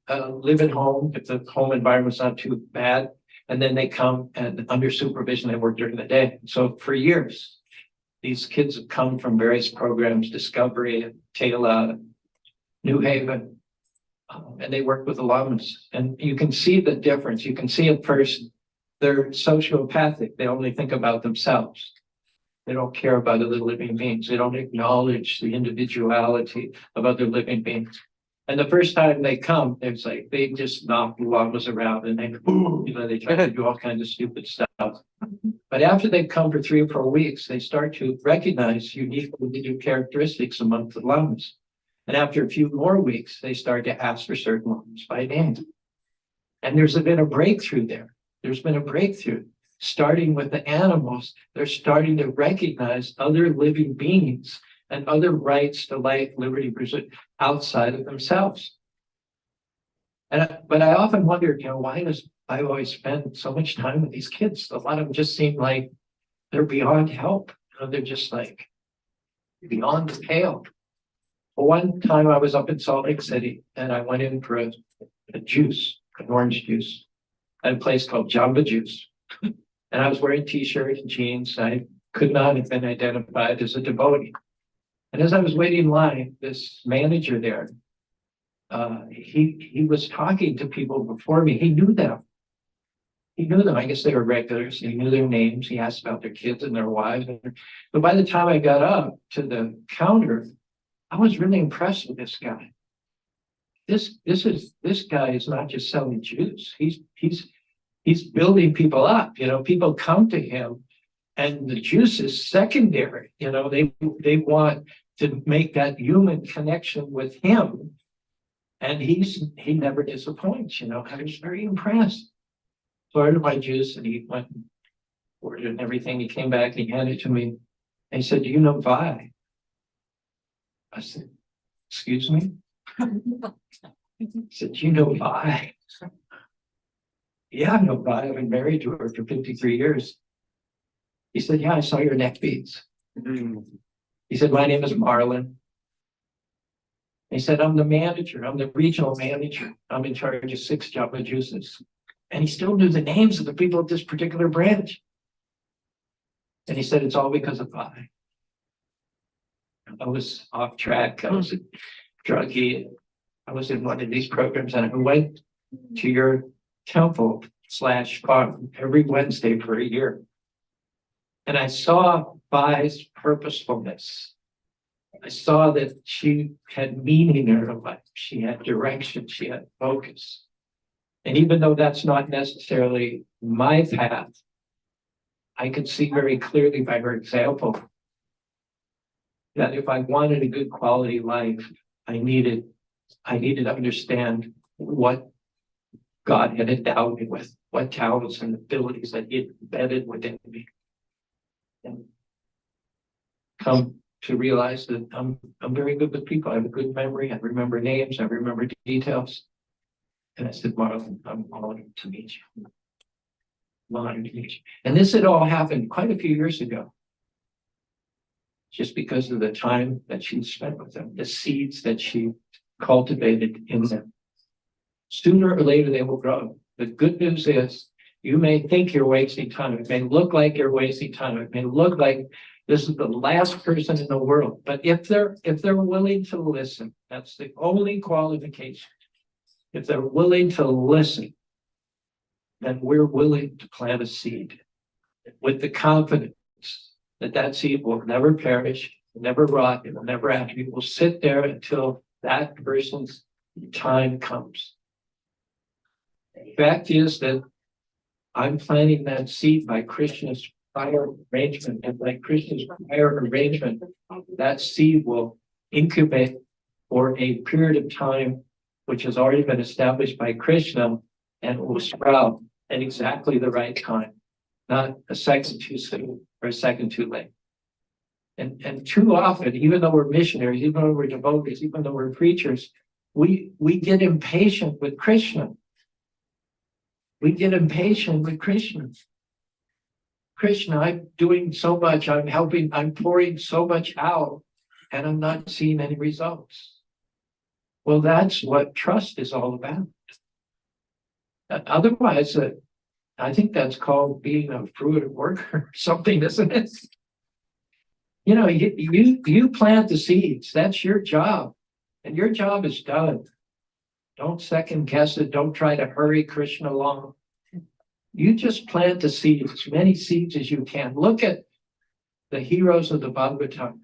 live at home if the home environment's not too bad, and then they come and under supervision they work during the day. So for years, these kids have come from various programs, Discovery, Taylor, New Haven, and they work with the lamas. And you can see the difference. You can see at first they're sociopathic. They only think about themselves. They don't care about other living beings. They don't acknowledge the individuality of other living beings. And the first time they come, it's like they just knock the lamas around and they try to do all kinds of stupid stuff. But after they've come for 3 or 4 weeks, they start to recognize unique characteristics among the lamas. And after a few more weeks, they start to ask for certain lamas by name. And there's been a breakthrough there. There's been a breakthrough. Starting with the animals, they're starting to recognize other living beings and other rights to life, liberty, pursuit outside of themselves. But I often wonder, why does I always spend so much time with these kids? A lot of them just seem like they're beyond help. They're just like beyond the pale. Well, one time I was up in Salt Lake City and I went in for a juice, an orange juice, at a place called Jamba Juice. And I was wearing t-shirt and jeans. I could not have been identified as a devotee. And as I was waiting in line, this manager there, he was talking to people before me. He knew them. he knew them. I guess they were regulars. He knew their names. He asked about their kids and their wives. But by the time I got up to the counter, I was really impressed with this guy. This guy is not just selling juice. He's building people up. People come to him, and the juice is secondary. They want to make that human connection with him, and he never disappoints. I was very impressed. So I ordered my juice, and he went and ordered everything. He came back and he handed it to me, and he said, "Do you know Vi?" I said, "Excuse me?" He said, "Do you know Vi?" "Yeah, I know Vi. I've been married to her for 53 years. He said, "Yeah, I saw your neck beads." He said, "My name is Marlon." He said, "I'm the manager. I'm the regional manager. I'm in charge of 6 Java juices." And he still knew the names of the people at this particular branch. And he said, "It's all because of Vi." I was off track. I was a druggie. I was in one of these programs, and I went to your temple/farm every Wednesday for a year. And I saw Vi's purposefulness. I saw that she had meaning in her life. She had direction. She had focus. And even though that's not necessarily my path, I could see very clearly by her example that if I wanted a good quality life, I needed to understand what God had endowed me with, what talents and abilities that He had embedded within me. And come to realize that I'm very good with people. I have a good memory. I remember names. I remember details. And I said, "Marlon, I'm honored to meet you. I'm honored to meet you." And this had all happened quite a few years ago. Just because of the time that she spent with them, the seeds that she cultivated in them. Sooner or later, they will grow. The good news is, you may think you're wasting time. It may look like you're wasting time. It may look like this is the last person in the world. But if they're willing to listen, that's the only qualification. If they're willing to listen, then we're willing to plant a seed with the confidence that that seed will never perish, never rot, it will never atrophy. It will sit there until that person's time comes. The fact is that I'm planting that seed by Krishna's prior arrangement, and by Krishna's prior arrangement, that seed will incubate for a period of time which has already been established by Krishna, and will sprout at exactly the right time, not a second too soon or a second too late. And too often, even though we're missionaries, even though we're devotees, even though we're preachers, we get impatient with Krishna. We get impatient with Krishna. Krishna, I'm doing so much, I'm helping, I'm pouring so much out, and I'm not seeing any results. Well, that's what trust is all about. Otherwise, I think that's called being a fruitive worker or something, isn't it? You plant the seeds. That's your job. And your job is done. Don't second guess it. Don't try to hurry Krishna along. You just plant the seeds, as many seeds as you can. Look at the heroes of the Bhagavatam.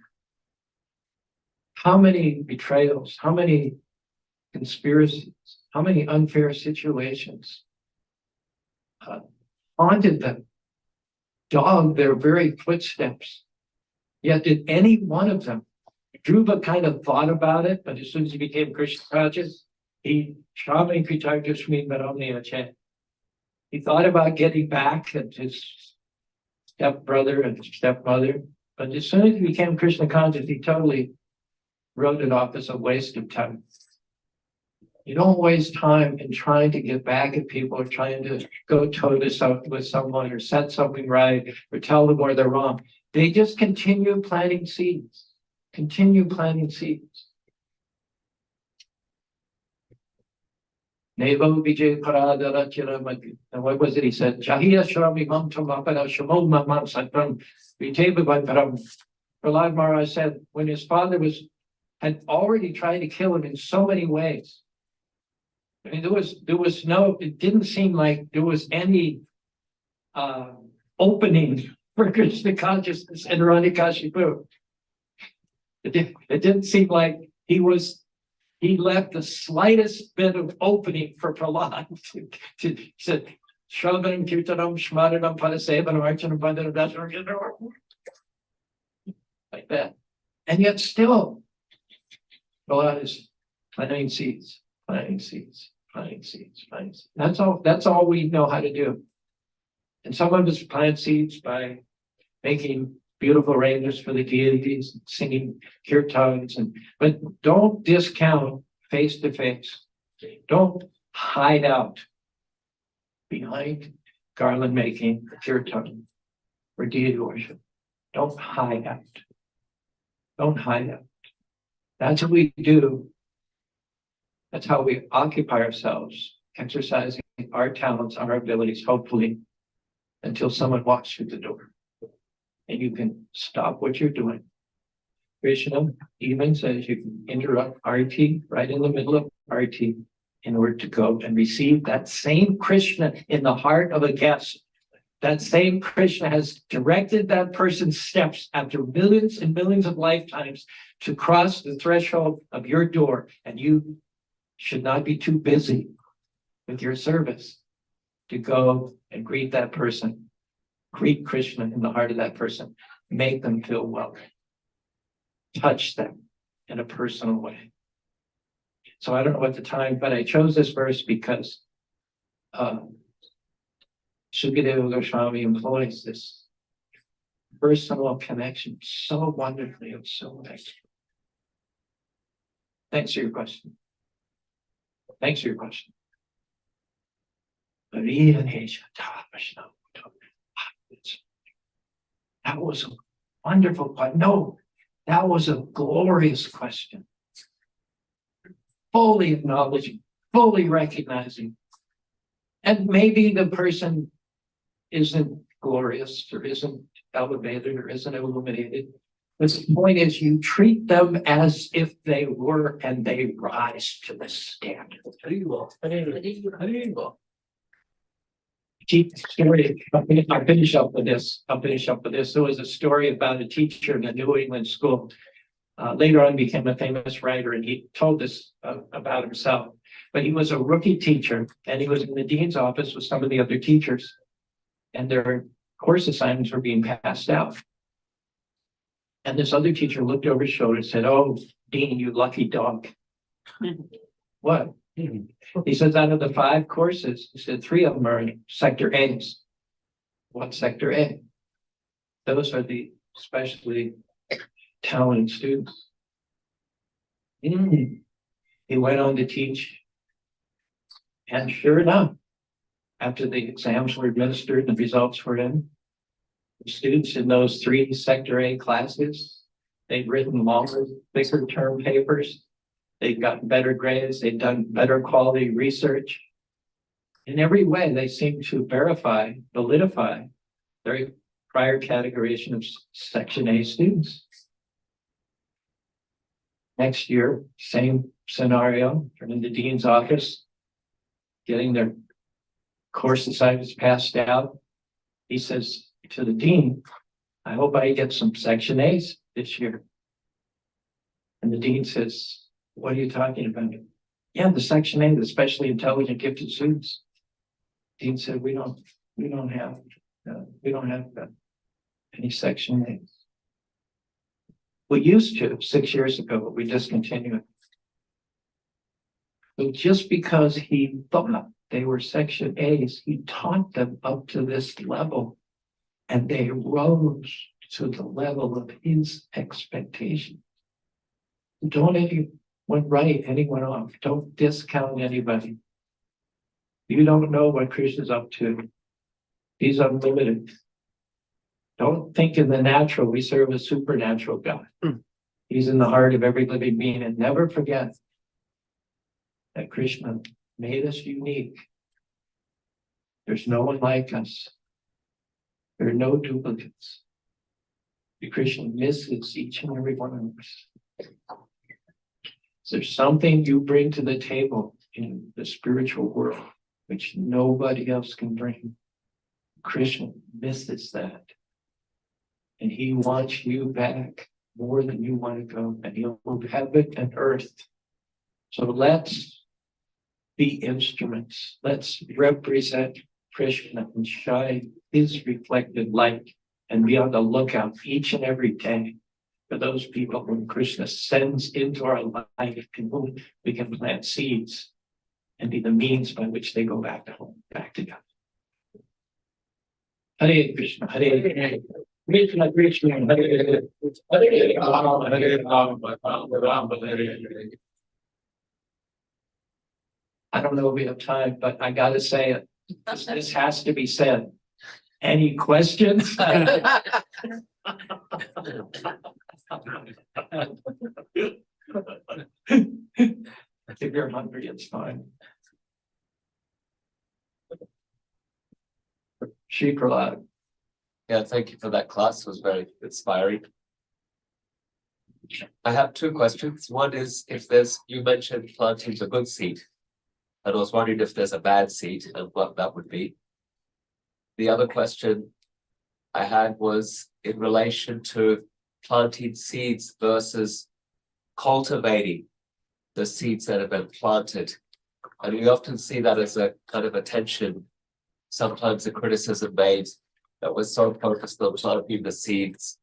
How many betrayals, how many conspiracies, how many unfair situations haunted them, dogged their very footsteps. Yet did any one of them, Dhruva kind of thought about it, but as soon as he became Krishna conscious, he thought about getting back at his stepbrother and stepmother, but as soon as he became Krishna conscious, he totally wrote it off as a waste of time. You don't waste time in trying to get back at people or trying to go toe-to-toe with someone or set something right or tell them where they're wrong. They just continue planting seeds. Continue planting seeds. And what was it he said? Prahlad Maharaj said when his father had already tried to kill him in so many ways. I mean, it didn't seem like there was any opening for Krishna consciousness in Hiranyakashipu. It didn't seem like he left the slightest bit of opening for Prahlad to said, Shravanam, Kirtanam, Shmaranam, Padasevanam, Archanam, Vandanam, Darshanam, like that. And yet still, Prahlad is planting seeds, planting seeds, planting seeds, planting seeds. That's all we know how to do. And some of us plant seeds by making beautiful arrangements for the deities, singing kirtans, but don't discount face to face. Don't hide out behind garland making, kirtan, or deity worship. Don't hide out. Don't hide out. That's what we do. That's how we occupy ourselves, exercising our talents, our abilities, hopefully, until someone walks through the door. And you can stop what you're doing. Krishna even says you can interrupt Aarti right in the middle of Aarti in order to go and receive that same Krishna in the heart of a guest. That same Krishna has directed that person's steps after millions and millions of lifetimes to cross the threshold of your door. And you should not be too busy with your service to go and greet that person. Greet Krishna in the heart of that person. Make them feel welcome. Touch them in a personal way. So I don't know what the time, but I chose this verse because Shukadeva Goswami employs this personal connection so wonderfully and so nice. Thanks for your question. Thanks for your question. But even that was a wonderful question. No, that was a glorious question. Fully acknowledging, fully recognizing. And maybe the person isn't glorious or isn't elevated or isn't illuminated. But the point is you treat them as if they were and they rise to the standard. Story. I'll finish up with this. There was a story about a teacher in a New England school. Later on became a famous writer, and he told this about himself. But he was a rookie teacher, and he was in the dean's office with some of the other teachers, and their course assignments were being passed out. And this other teacher looked over his shoulder and said, "Oh, Dean, you lucky dog." What? He says, out of the 5 courses, he said 3 of them are in sector A's. What's sector A? Those are the especially talented students. He went on to teach. And sure enough, after the exams were administered and the results were in, the students in those 3 sector A classes, they'd written longer, thicker term papers. They'd gotten better grades. They'd done better quality research. In every way, they seemed to validify their prior categorization of Section A students. Next year, same scenario, they're in the dean's office, getting their course assignments passed out. He says to the dean, "I hope I get some Section A's this year." And the dean says, "What are you talking about?" "Yeah, the Section A, the especially intelligent, gifted students." Dean said, we don't have any Section A's. We used to 6 years ago, but we discontinued. So just because he thought they were Section A's, he taught them up to this level, and they rose to the level of his expectation. Don't anyone write anyone off. Don't discount anybody. You don't know what Krishna's up to. He's unlimited. Don't think in the natural. We serve a supernatural God. He's in the heart of every living being. And never forget that Krishna made us unique. There's no one like us. There are no duplicates. Krishna misses each and every one of us. So there's something you bring to the table in the spiritual world which nobody else can bring. Krishna misses that. And he wants you back more than you want to go, and he'll move heaven and earth. So let's be instruments. Let's represent Krishna and shine his reflected light, and be on the lookout each and every day for those people whom Krishna sends into our life, and whom we can plant seeds and be the means by which they go back home, back together. Hare Krishna, Hare Krishna, Krishna Krishna, Hare Hare, Hare Rama, Rama Rama, Hare Hare. I don't know if we have time, but I gotta say it. This has to be said. Any questions? If you're hungry, it's fine. Shri Prahlad. Yeah, thank you for that class. It was very inspiring. I have two questions. One is if there's, you mentioned planting a good seed. And I was wondering if there's a bad seed and what that would be. The other question I had was in relation to planting seeds versus cultivating the seeds that have been planted. And we often see that as a kind of a tension. Sometimes a criticism made that we're so focused on planting the seeds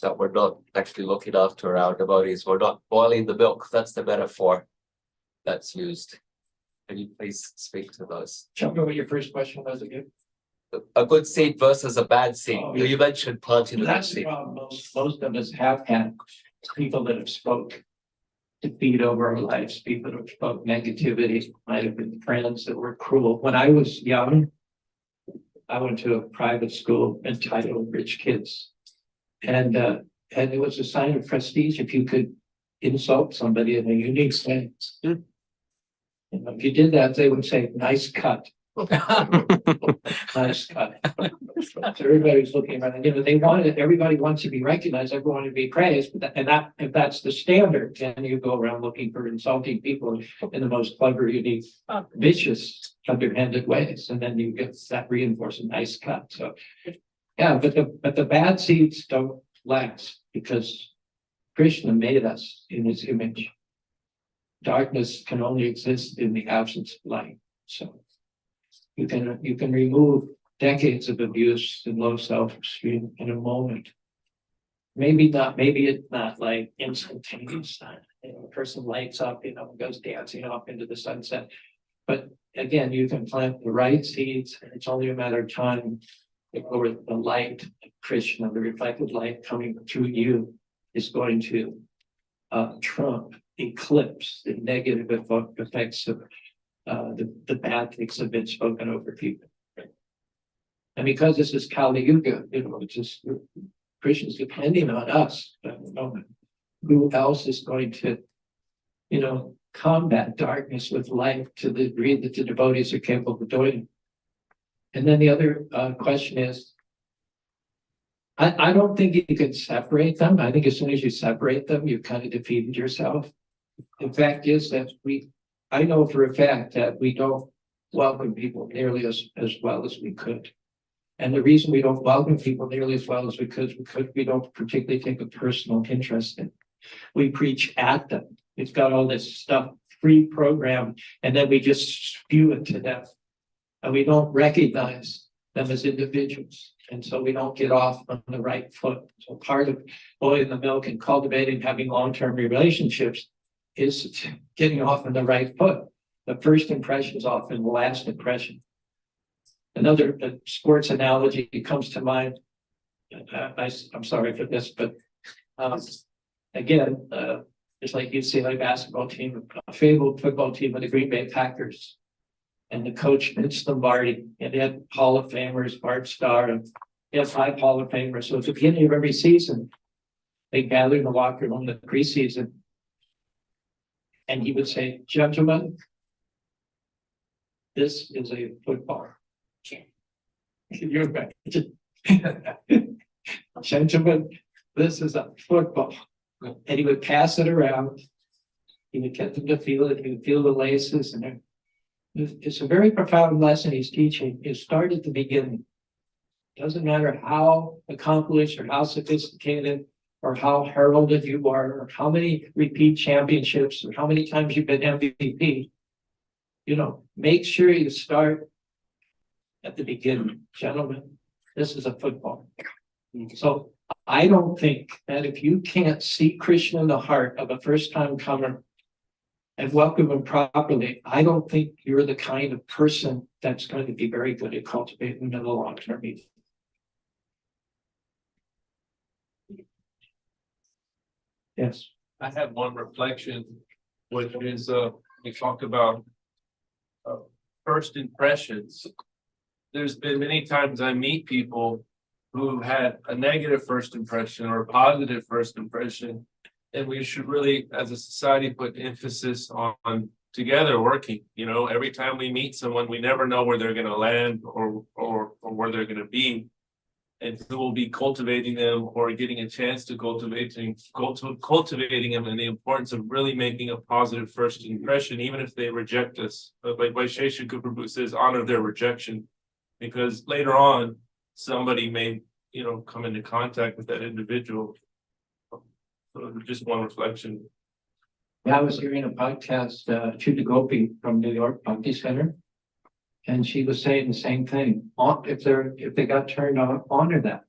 that we're not actually looking after our devotees. We're not boiling the milk. That's the metaphor that's used. Can you please speak to those? Tell me what your first question was again. A good seed versus a bad seed. Oh, You mentioned planting a good That's the seed. problem. Most of us have had people that have spoke defeat over our lives, people that have spoke negativity, might have been friends that were cruel. When I was young, I went to a private school entitled Rich Kids. And it was a sign of prestige if you could insult somebody in a unique way. You know, if you did that, they would say, "Nice cut." Nice cut. So everybody's looking around, you know, everybody wants to be recognized, everyone to be praised, but if that's the standard, then you go around looking for insulting people in the most clever, unique, vicious, underhanded ways, and then you get that reinforced a nice cut. So, yeah, but the bad seeds don't last because Krishna made us in his image. Darkness can only exist in the absence of light. So you can remove decades of abuse and low self-esteem in a moment. Maybe it's not like instantaneous. You know, a person lights up, you know, goes dancing off into the sunset. But again, you can plant the right seeds, and it's only a matter of time before the light of Krishna, the reflected light coming through you, is going to trump, eclipse the negative effects of the bad things that have been spoken over people. And because this is Kali Yuga, you know, it's just Krishna's depending on us at the moment. Who else is going to, you know, combat darkness with light to the degree that the devotees are capable of doing? And then the other question is, I don't think you can separate them. I think as soon as you separate them, you've kind of defeated yourself. The fact is that I know for a fact that we don't welcome people nearly as well as we could. And the reason we don't welcome people nearly as well as we could is because we don't particularly take a personal interest in. We preach at them. It's got all this stuff pre-programmed, and then we just spew it to them. And we don't recognize them as individuals. And so we don't get off on the right foot. So part of boiling the milk and cultivating, having long-term relationships is getting off on the right foot. The first impression is often the last impression. Another sports analogy comes to mind. I'm sorry for this, but again, it's like UCLA basketball team, a fabled football team of the Green Bay Packers. And the coach, Vince Lombardi, and they had Hall of Famers, Bart Starr, and he had 5 Hall of Famers. So at the beginning of every season, they gathered in the locker room, the preseason, and he would say, "Gentlemen, this is a football." Can you imagine? "Gentlemen, this is a football." And he would pass it around. He would get them to feel it. He would feel the laces, and it's a very profound lesson he's teaching. It started at the beginning. Doesn't matter how accomplished or how sophisticated or how heralded you are, or how many repeat championships, or how many times you've been MVP. You know, make sure you start at the beginning. Gentlemen, this is a football. So I don't think that if you can't see Krishna in the heart of a first-time comer and welcome him properly, I don't think you're the kind of person that's going to be very good at cultivating in the long term. Yes. I have one reflection, which is, we talked about first impressions. There's been many times I meet people who had a negative first impression or a positive first impression. And we should really, as a society, put emphasis on together working. You know, every time we meet someone, we never know where they're gonna land or where they're gonna be. And who will be cultivating them or getting a chance to cultivating them, and the importance of really making a positive first impression, even if they reject us. But like Vaishesha Prabhu says, honor their rejection, because later on somebody may, you know, come into contact with that individual. So just one reflection. I was hearing a podcast, Chuta Gopi from New York Bhakti Center. And she was saying the same thing. If they got turned on, honor that.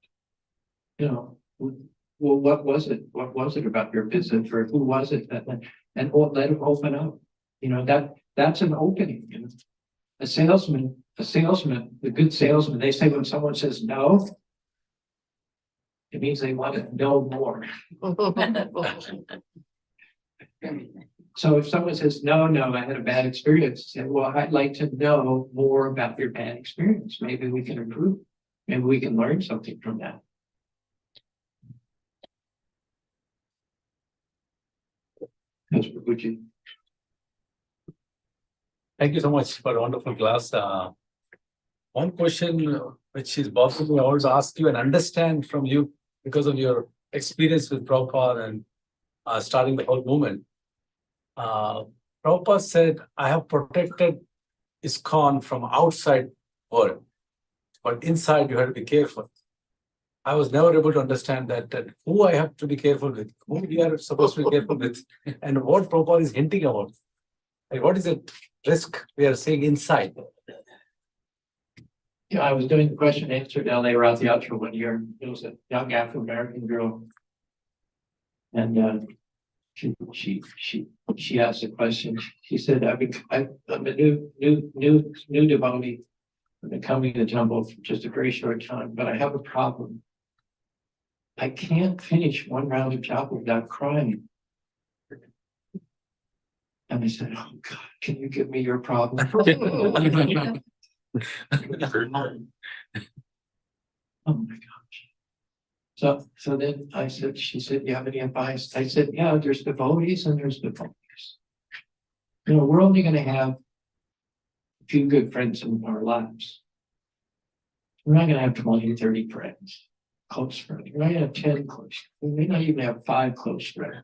You know, well, what was it? What was it about your visit, or who was it that? And let it open up. You know, that's an opening. You know? A salesman, the good salesman, they say when someone says no, it means they want to know more. So if someone says, no, I had a bad experience, say, well, I'd like to know more about your bad experience. Maybe we can improve. Maybe we can learn something from that. That's what would you? Thank you so much for a wonderful class. One question which is possible I always ask you and understand from you because of your experience with Prabhupada and starting the whole movement. Prabhupada said, I have protected ISKCON from outside world, but inside you have to be careful. I was never able to understand that who I have to be careful with, who we are supposed to be careful with, and what Prabhupada is hinting about. Like, what is the risk we are saying inside? Yeah, I was doing the question and answer down there at the outro one year. It was a young Afro-American girl. And she asked a question. She said, I'm a new devotee. I've been coming to the temple for just a very short time, but I have a problem. I can't finish one round of japa without crying. And I said, oh God, can you give me your problem? Oh my gosh. So then she said, you have any advice? I said, yeah, there's devotees and there's devotees. You know, we're only going to have a few good friends in our lives. We're not going to have 20, 30 friends, close friends. We're not going to have 10 close. We may not even have 5 close friends.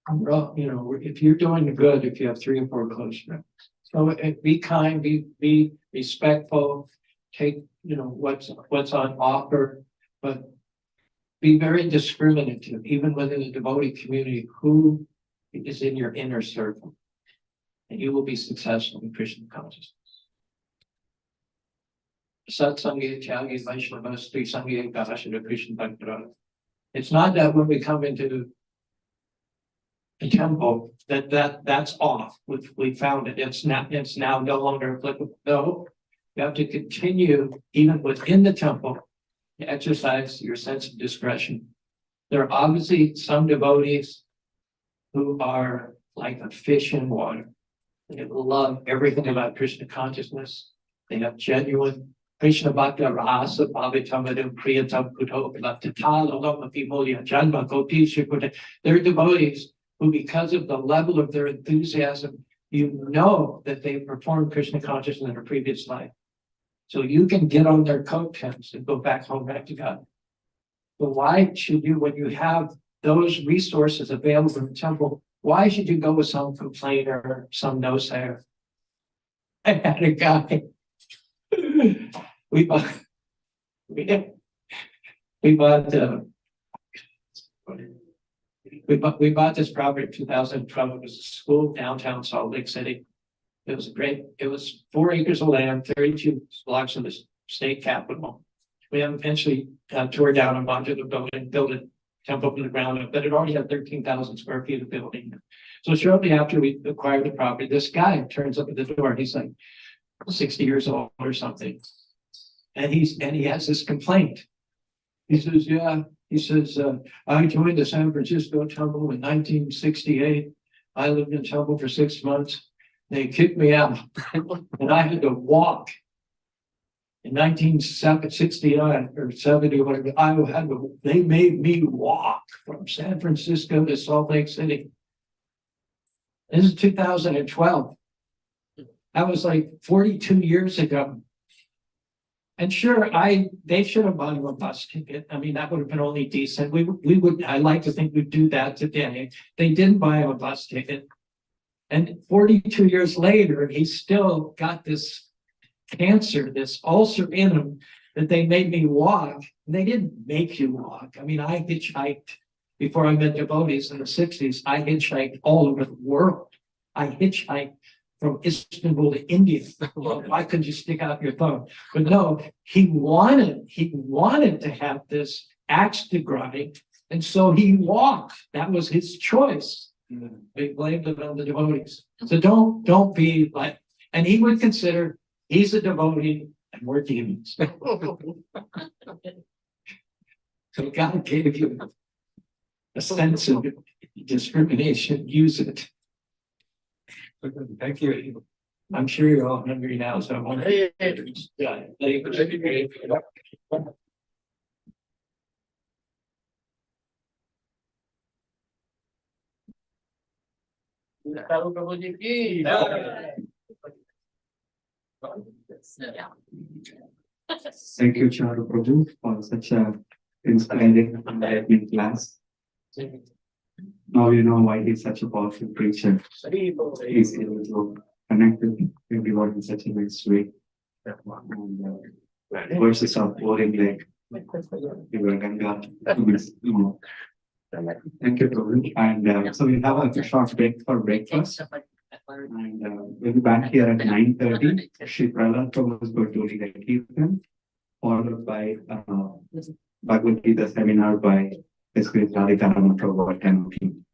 You know, if you're doing good, if you have 3 or 4 close friends. So be kind, be respectful, take, you know, what's on offer, but be very discriminative, even within the devotee community, who is in your inner circle. And you will be successful in Krishna consciousness. Satsangye Tyagi Vaishnava Sri Sangye Gahashana Krishna Bhakti. It's not that when we come into the temple that's off. We found it. It's now no longer applicable. No, you have to continue even within the temple to exercise your sense of discretion. There are obviously some devotees who are like a fish in water. They love everything about Krishna consciousness. They have genuine Krishna Bhakti Rasa Bhavitamadam Priyatam Kuto Bhaktitalamapimolia Janma Koti Shikuta. They're devotees who, because of the level of their enthusiasm, you know that they performed Krishna consciousness in a previous life. So you can get on their coattails and go back home, back to God. But why should you, when you have those resources available in the temple, why should you go with some complainer, some no-sayer? I had a guy. We bought, we bought this property in 2012. It was a school downtown Salt Lake City. It was great. It was 4 acres of land, 32 blocks of the state capitol. We eventually tore down a bunch of the building, built a temple from the ground up, but it already had 13,000 square feet of building. So shortly after we acquired the property, this guy turns up at the door. He's like 60 years old or something. And he has this complaint. He says, yeah, he says, I joined the San Francisco Temple in 1968. I lived in Temple for 6 months. They kicked me out and I had to walk. In 1969 or 70, whatever, they made me walk from San Francisco to Salt Lake City. This is 2012. That was like 42 years ago. And sure, they should have bought him a bus ticket. I mean, that would have been only decent. I like to think we'd do that today. They didn't buy him a bus ticket. And 42 years later, he's still got this cancer, this ulcer in him that they made me walk. They didn't make you walk. I mean, I hitchhiked before I met devotees in the 60s. I hitchhiked all over the world. I hitchhiked from Istanbul to India. Why couldn't you stick out your thumb? But no, he wanted to have this axe to grind. And so he walked. That was his choice. They blamed it on the devotees. So don't be like, and he would consider he's a devotee and we're demons. So God gave you a sense of discrimination. Use it. Thank you. I'm sure you're all hungry now, so I want to. Yeah. Caru Prabhu ji ki. Thank you, Charu Prabhu, for such a inspiring and enlightening class. Now you know why he's such a powerful preacher. He's able to connect with everyone in such a nice way. And verses are pouring like Ganga. Thank you, Prabhu. And so we have a short break for breakfast. And we'll be back here at 9:30. Shri Prahlad Prabhu is going to lead a kirtan, followed by Bhagavad Gita seminar by His Grace Radhika Prabhu at 10 p.m.